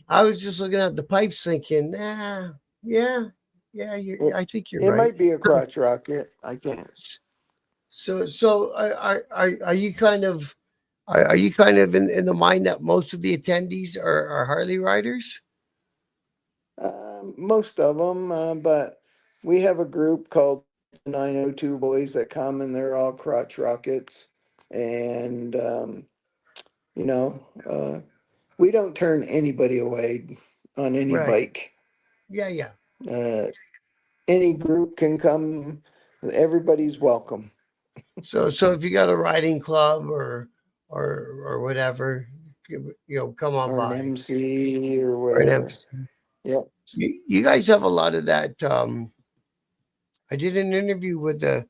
S1: I was just looking at the pipes thinking, yeah, yeah,
S2: It,
S1: I think you're
S2: it
S1: right.
S2: might be a crotch rocket. I can't.
S1: So are you kind of are you kind of in the mind that most of the attendees are Harley riders?
S2: Most of them, but we have a group called the 902 Boys that come and they're all crotch rockets. And, you know, we don't turn anybody away on any
S1: Right.
S2: bike.
S1: Yeah, yeah.
S2: Uh, any group can come, everybody's welcome,
S1: So if you got a riding club or whatever, come on
S2: or an
S1: by
S2: MC or
S1: or an
S2: whatever.
S1: MC.
S2: Yep.
S1: You guys have a lot of that. I did an interview with uh,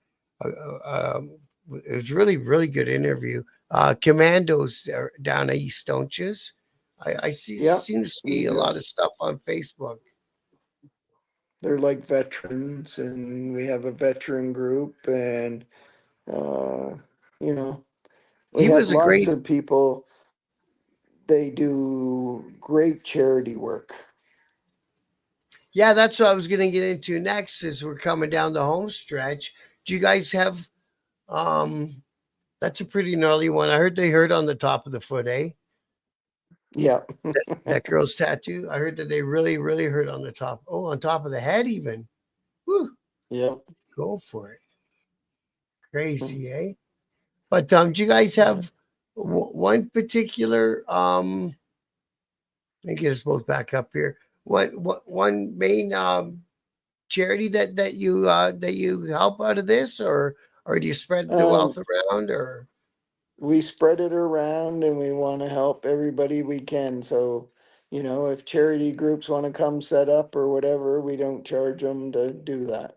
S1: uh, um, it was really good interview. Commandos down east, don't you? I
S2: Yep.
S1: seem to
S2: We
S1: see a
S2: do.
S1: lot of stuff on Facebook.
S2: They're like veterans, and we have a veteran group, and, uh, you know, we
S1: He
S2: have
S1: was a
S2: lots
S1: great.
S2: of people. They do great charity work.
S1: Yeah, that's what I was going to get into next. Is we're coming down the home stretch. Do you guys have? Um, that's a pretty gnarly one. I heard they hurt on the top of the foot, eh?
S2: Yeah.
S1: That girl's tattoo. I heard that they really hurt on the top. Oh, on top of the head even. Whew,
S2: Yeah.
S1: go for it. Crazy, eh? But do you guys
S2: Yeah.
S1: have one particular? Let me get us both back up here. One main charity that you help out of this, or do you spread the
S2: Um,
S1: wealth around, or
S2: we spread it around and we want to help everybody we can. So, if charity groups want to come set up or whatever, we don't charge them to do that.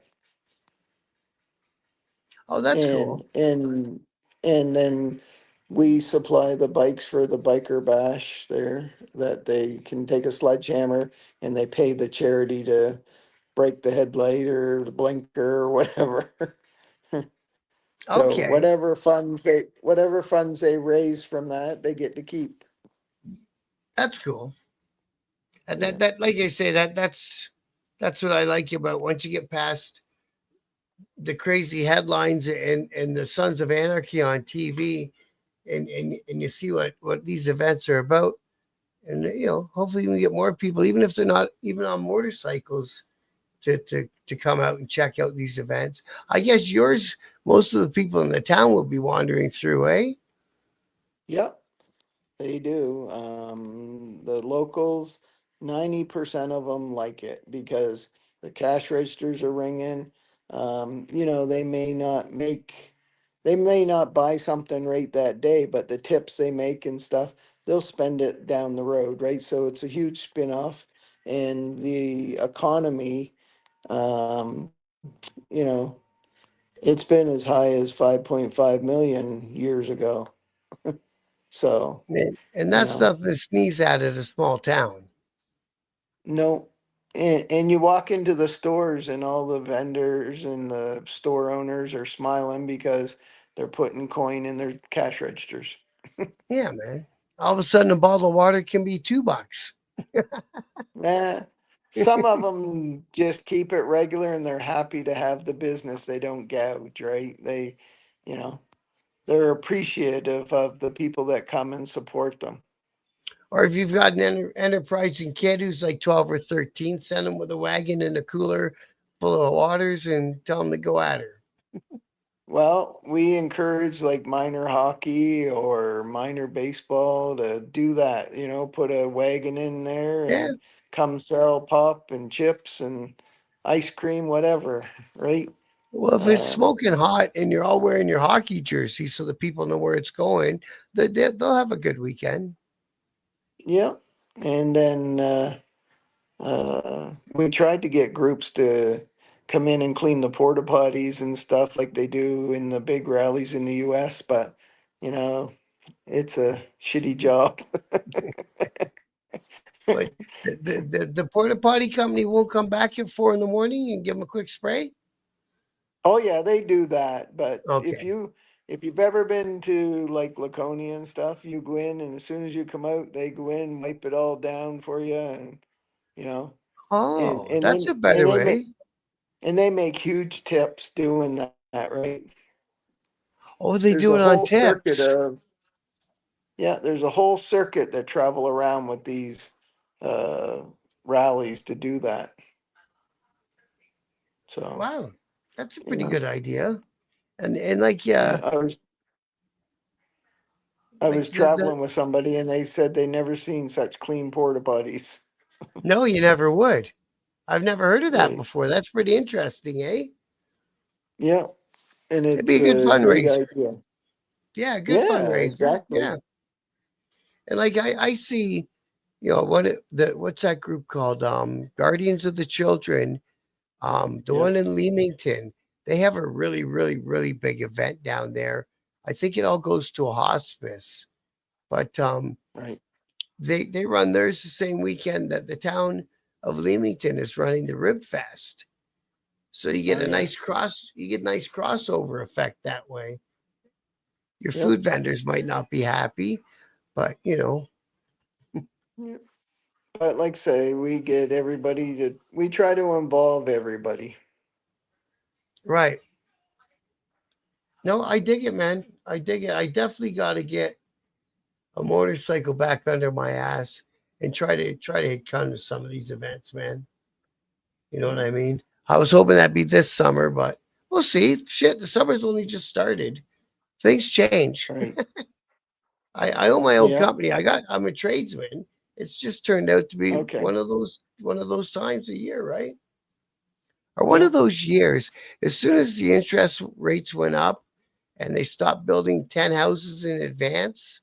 S1: oh, that's
S2: And
S1: cool.
S2: and and then we supply the bikes for the biker bash there that they can take a sledgehammer and they pay the charity to break the headlight or the blinker or whatever. So
S1: Okay,
S2: whatever funds they raise from that, they get to keep.
S1: that's cool. And
S2: Yeah.
S1: that like I say that's what I like about once you get past the crazy headlines and the Sons of Anarchy on TV, and you see what these events are about, and hopefully we get more people, even if they're not even on motorcycles, to come out and check out these events. I guess yours, most of the people in the town will be wandering through, eh?
S2: Yep, they do. The locals, 90% of them like it because the cash registers are ringing. They may not buy something right that day, but the tips they make and stuff, they'll spend it down the road, right? So it's a huge spin-off, and the economy, um, you know, it's been as high as 5.5 million years ago. So,
S1: And
S2: you
S1: that's
S2: know,
S1: nothing to sneeze at a small town.
S2: no. And you walk into the stores and all the vendors and the store owners are smiling because they're putting coin in their cash registers.
S1: Yeah, man. All of a sudden, a bottle of water can be $2.
S2: Eh, some of them just keep it regular and they're happy to have the business. They don't gouge, right? You know, they're appreciative of the people that come and support them.
S1: Or if you've got an enterprising kid who's like 12 or 13, send him with a wagon and a cooler full of waters and tell him to go at her.
S2: Well, we encourage like minor hockey or minor baseball to do that, put a wagon in there
S1: Yeah.
S2: and come sell pop and chips and ice cream, whatever, right?
S1: Well, if it's
S2: Um,
S1: smoking hot and you're all wearing your hockey jersey so the people know where it's going, they'll have a good weekend.
S2: yeah. And then we tried to get groups to come in and clean the porta potties and stuff like they do in the big rallies in the U.S. But you know, it's a shitty job.
S1: But the porta potty company won't come back at 4 in the morning and give them a quick spray.
S2: Oh yeah, they do that. But
S1: Okay.
S2: if you've ever been to like Laconia and stuff, you go in and as soon as you come out, they go in, wipe it all down for you, and you know, and
S1: Oh,
S2: and
S1: that's
S2: they
S1: a better way.
S2: and they make huge tips doing that, right?
S1: Oh,
S2: There's
S1: they
S2: a
S1: do it
S2: whole
S1: on
S2: circuit
S1: tips.
S2: of Yeah, there's a whole circuit that travel around with these uh, rallies to do that. So,
S1: Wow, that's a
S2: you
S1: pretty
S2: know,
S1: good idea. And like yeah,
S2: yeah, I
S1: like
S2: was
S1: the
S2: traveling with somebody and they said they never seen such clean porta potties.
S1: no, you never would. I've never heard of that
S2: Right.
S1: before. That's pretty interesting, eh?
S2: Yeah, and
S1: It'd be
S2: it's
S1: a good
S2: a great
S1: fundraiser.
S2: idea.
S1: Yeah, good
S2: Yeah,
S1: fundraiser.
S2: exactly.
S1: Yeah. And like I see, what's that group called? Guardians of the Children. The one
S2: Yes.
S1: in Leamington. They have a really, really, really big event down there. I think it all goes to a hospice. But
S2: Right.
S1: they run theirs the same weekend that the town of Leamington is running the Rib Fest. So
S2: Oh yeah.
S1: you get nice crossover effect that way. Your
S2: Yep.
S1: food vendors might not be happy, but
S2: Yep. But like say, we try to involve everybody.
S1: right. No, I dig it, man. I dig it. I definitely got to get a motorcycle back under my ass and try to hit kind of some of these events, man. You know what
S2: Yeah.
S1: I mean? I was hoping that'd be this summer, but we'll see. Shit, the summer's only just started. Things change.
S2: Right.
S1: I own my own
S2: Yeah.
S1: company. I'm a tradesman. It's just turned out to be
S2: Okay.
S1: one of those times a year, right? Or one
S2: Yeah.
S1: of those years. As soon as the interest rates went up and they stopped building 10 houses in advance,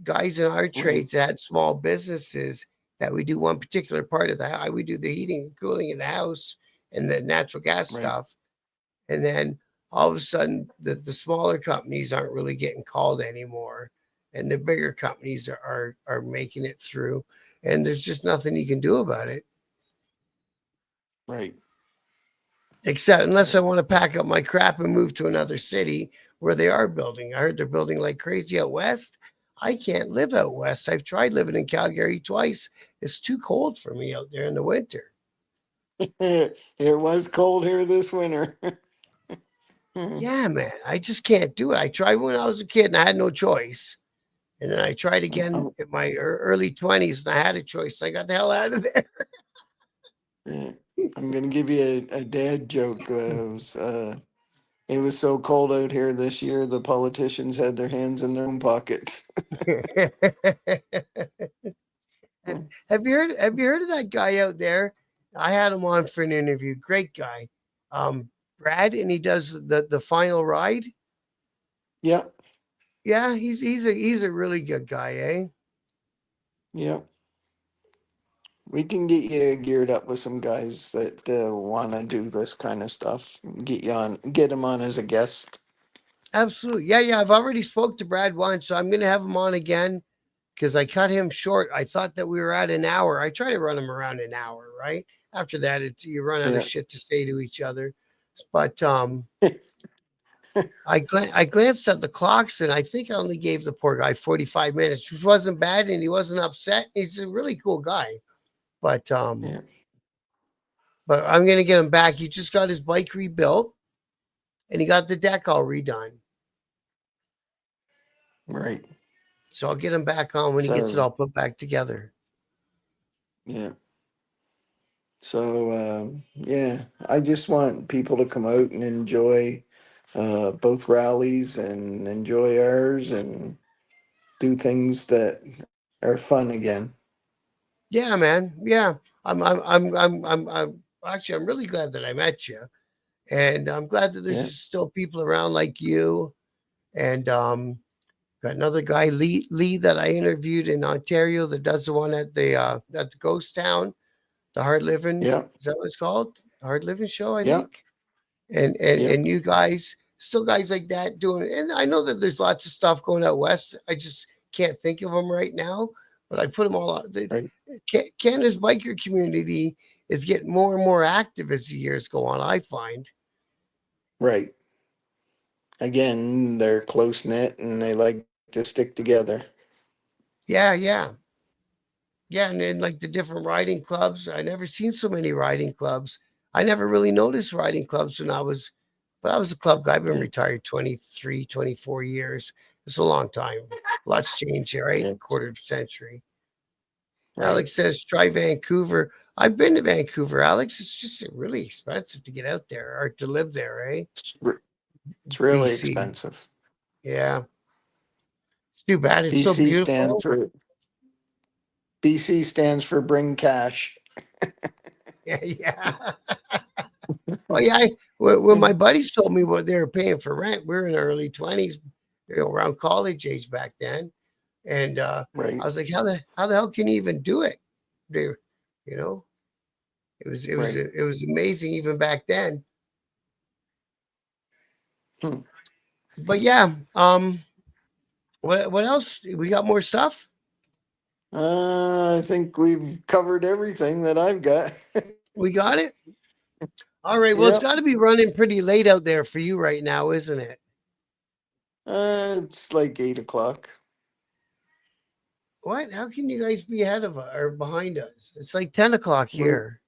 S1: guys in our
S2: Right.
S1: trades that had small businesses that we do one particular part of the house. We do the heating and cooling in the house and the natural gas
S2: Right.
S1: stuff. And then all of a sudden, the smaller companies aren't really getting called anymore. And the bigger companies are making it through. And there's just nothing you can do about it.
S2: Right.
S1: Except unless I
S2: Right.
S1: want to pack up my crap and move to another city where they are building. I heard they're building like crazy out west. I can't live out west. I've tried living in Calgary twice. It's too cold for me out there in the winter.
S2: It was cold here this winter.
S1: Yeah, man. I just can't do it. I tried when I was a kid and I had no choice. And then I tried again
S2: I'm,
S1: in my early 20s and I had a choice. I got the hell out of there.
S2: yeah, I'm gonna give you a dad joke. It was so cold out here this year, the politicians had their hands in their own pockets.
S1: Have you heard of that guy out there? I had him on for an interview. Great guy. Um, Brad, and he does the final ride.
S2: Yeah,
S1: Yeah, he's a really good guy, eh?
S2: yeah. We can get you geared up with some guys that want to do this kind of stuff. Get them on as a guest.
S1: Absolutely. Yeah, yeah. I've already spoke to Brad once, so I'm gonna have him on again because I cut him short. I thought that we were at an hour. I try to run him around an hour, right? After that, you run out of
S2: Yeah,
S1: shit to say to each other. But I glanced at the clocks and I think I only gave the poor guy 45 minutes, which wasn't bad, and he wasn't upset. He's a really cool guy. But
S2: yeah,
S1: I'm gonna get him back. He just got his bike rebuilt and he got the deck all redone.
S2: right.
S1: So I'll get him back on when he gets it
S2: So
S1: all put back together.
S2: yeah, so yeah, I just want people to come out and enjoy both rallies and enjoy ours and do things that are fun again.
S1: Yeah, man. Yeah. Actually I'm really glad that I met you. And I'm glad that
S2: Yeah,
S1: there's still people around like you and Got another guy, Lee, that I interviewed in Ontario that does the one at the ghost town, the hard living.
S2: Yeah.
S1: Is that what it's called? The hard living show, I
S2: Yeah.
S1: think. And
S2: Yep.
S1: you guys, still guys like that doing it. And I know that there's lots of stuff going out west. I just can't think of them right now. But I put them all out.
S2: Right.
S1: Canada's biker community is getting more and more active as the years go on. I find.
S2: Right. Again, they're close knit and they like to stick together.
S1: Yeah, yeah. Yeah, and then like the different riding clubs. I never seen so many riding clubs. I never really noticed riding clubs but I was a club guy. I've been
S2: Yeah.
S1: retired 23, 24 years. It's a long time. Lots changed here, right?
S2: Yeah.
S1: Quarter of a century.
S2: Right.
S1: Alex says, try Vancouver. I've been to Vancouver, Alex. It's just really expensive to get out there or to live there, eh?
S2: It's really
S1: BC.
S2: expensive.
S1: Yeah. It's too bad. It's so
S2: BC stands
S1: beautiful.
S2: for BC stands for bring cash.
S1: Yeah, yeah. Oh yeah, when my buddies told me what they were paying for rent, we were in our early 20s, around college age back then, and I
S2: Right.
S1: was like, how the hell can you even do it? They, you know,
S2: Right.
S1: it was amazing even back then.
S2: Hmm.
S1: But yeah, what else? We got more stuff.
S2: I think we've covered everything that I've got.
S1: We got it. All right. Well, it's
S2: Yep.
S1: got to be running pretty late out there for you right now, isn't it?
S2: It's like 8 o'clock.
S1: What? How can you guys be ahead of or behind us? It's like 10 o'clock
S2: We're
S1: here.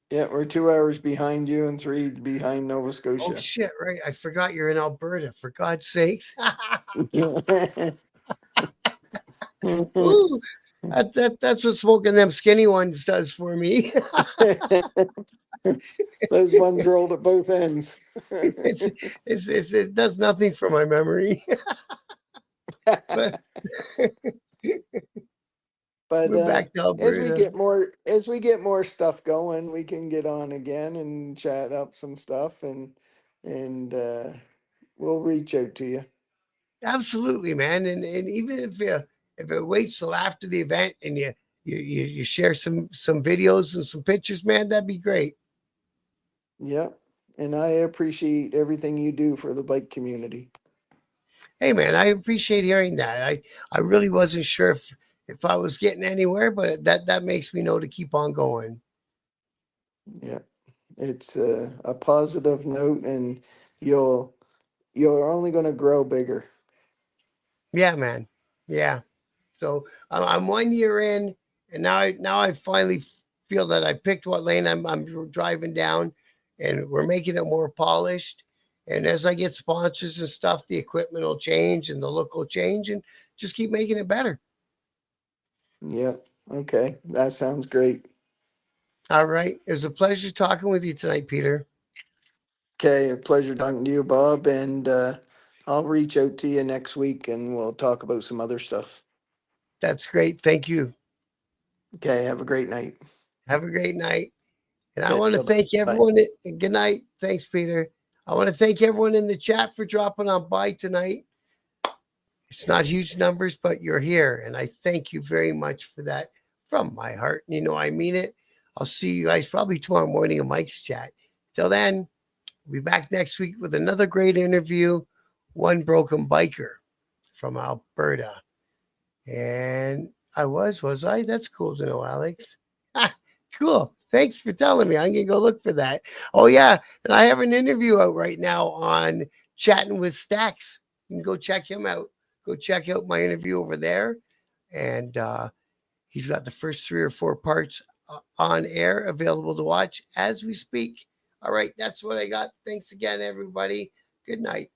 S2: Yeah, we're 2 hours behind you and three behind Nova
S1: Oh
S2: Scotia.
S1: shit! Right, I forgot you're in Alberta. For God's sakes! Ooh, that's what smoking them skinny ones does for me.
S2: Those ones rolled at both ends.
S1: it's, it does nothing for my memory. But
S2: But
S1: we're back to Alberta.
S2: as we get more stuff going, we can get on again and chat up some stuff, and we'll reach out to you.
S1: Absolutely, man. And even if it waits till after the event and you share some videos and some pictures, man, that'd be great.
S2: Yep. And I appreciate everything you do for the bike community.
S1: Hey, man, I appreciate hearing that. I really wasn't sure if I was getting anywhere, but that makes me know to keep on going.
S2: Yeah. It's a positive note, and you'll you're only going to grow bigger.
S1: Yeah, man. Yeah. So I'm 1 year in, and now I finally feel that I picked what lane I'm driving down, and we're making it more polished. And as I get sponsors and stuff, the equipment will change and the look will change, and just keep making it better.
S2: Yep. Okay. That sounds great.
S1: All right. It was a pleasure talking with you tonight, Peter.
S2: Okay. A pleasure talking to you, Bob. And I'll reach out to you next week and we'll talk about some other stuff.
S1: That's great. Thank you.
S2: Okay. Have a great night.
S1: Have a great night. And I
S2: Okay.
S1: want to
S2: Bye bye.
S1: thank
S2: Bye.
S1: everyone. Good night. Thanks, Peter. I want to thank everyone in the chat for dropping on by tonight. It's not huge numbers, but you're here. And I thank you very much for that from my heart. You know, I mean it. I'll see you guys probably tomorrow morning in Mike's chat. Till then, we'll be back next week with another great interview. One broken biker from Alberta. And was I? That's cool to know, Alex. Cool. Thanks for telling me. I'm gonna go look for that. Oh yeah, and I have an interview out right now on Chatting with Stacks. You can go check him out. Go check out my interview over there, and he's got the first 3 or 4 parts on air available to watch as we speak. All right, that's what I got. Thanks again, everybody. Good night.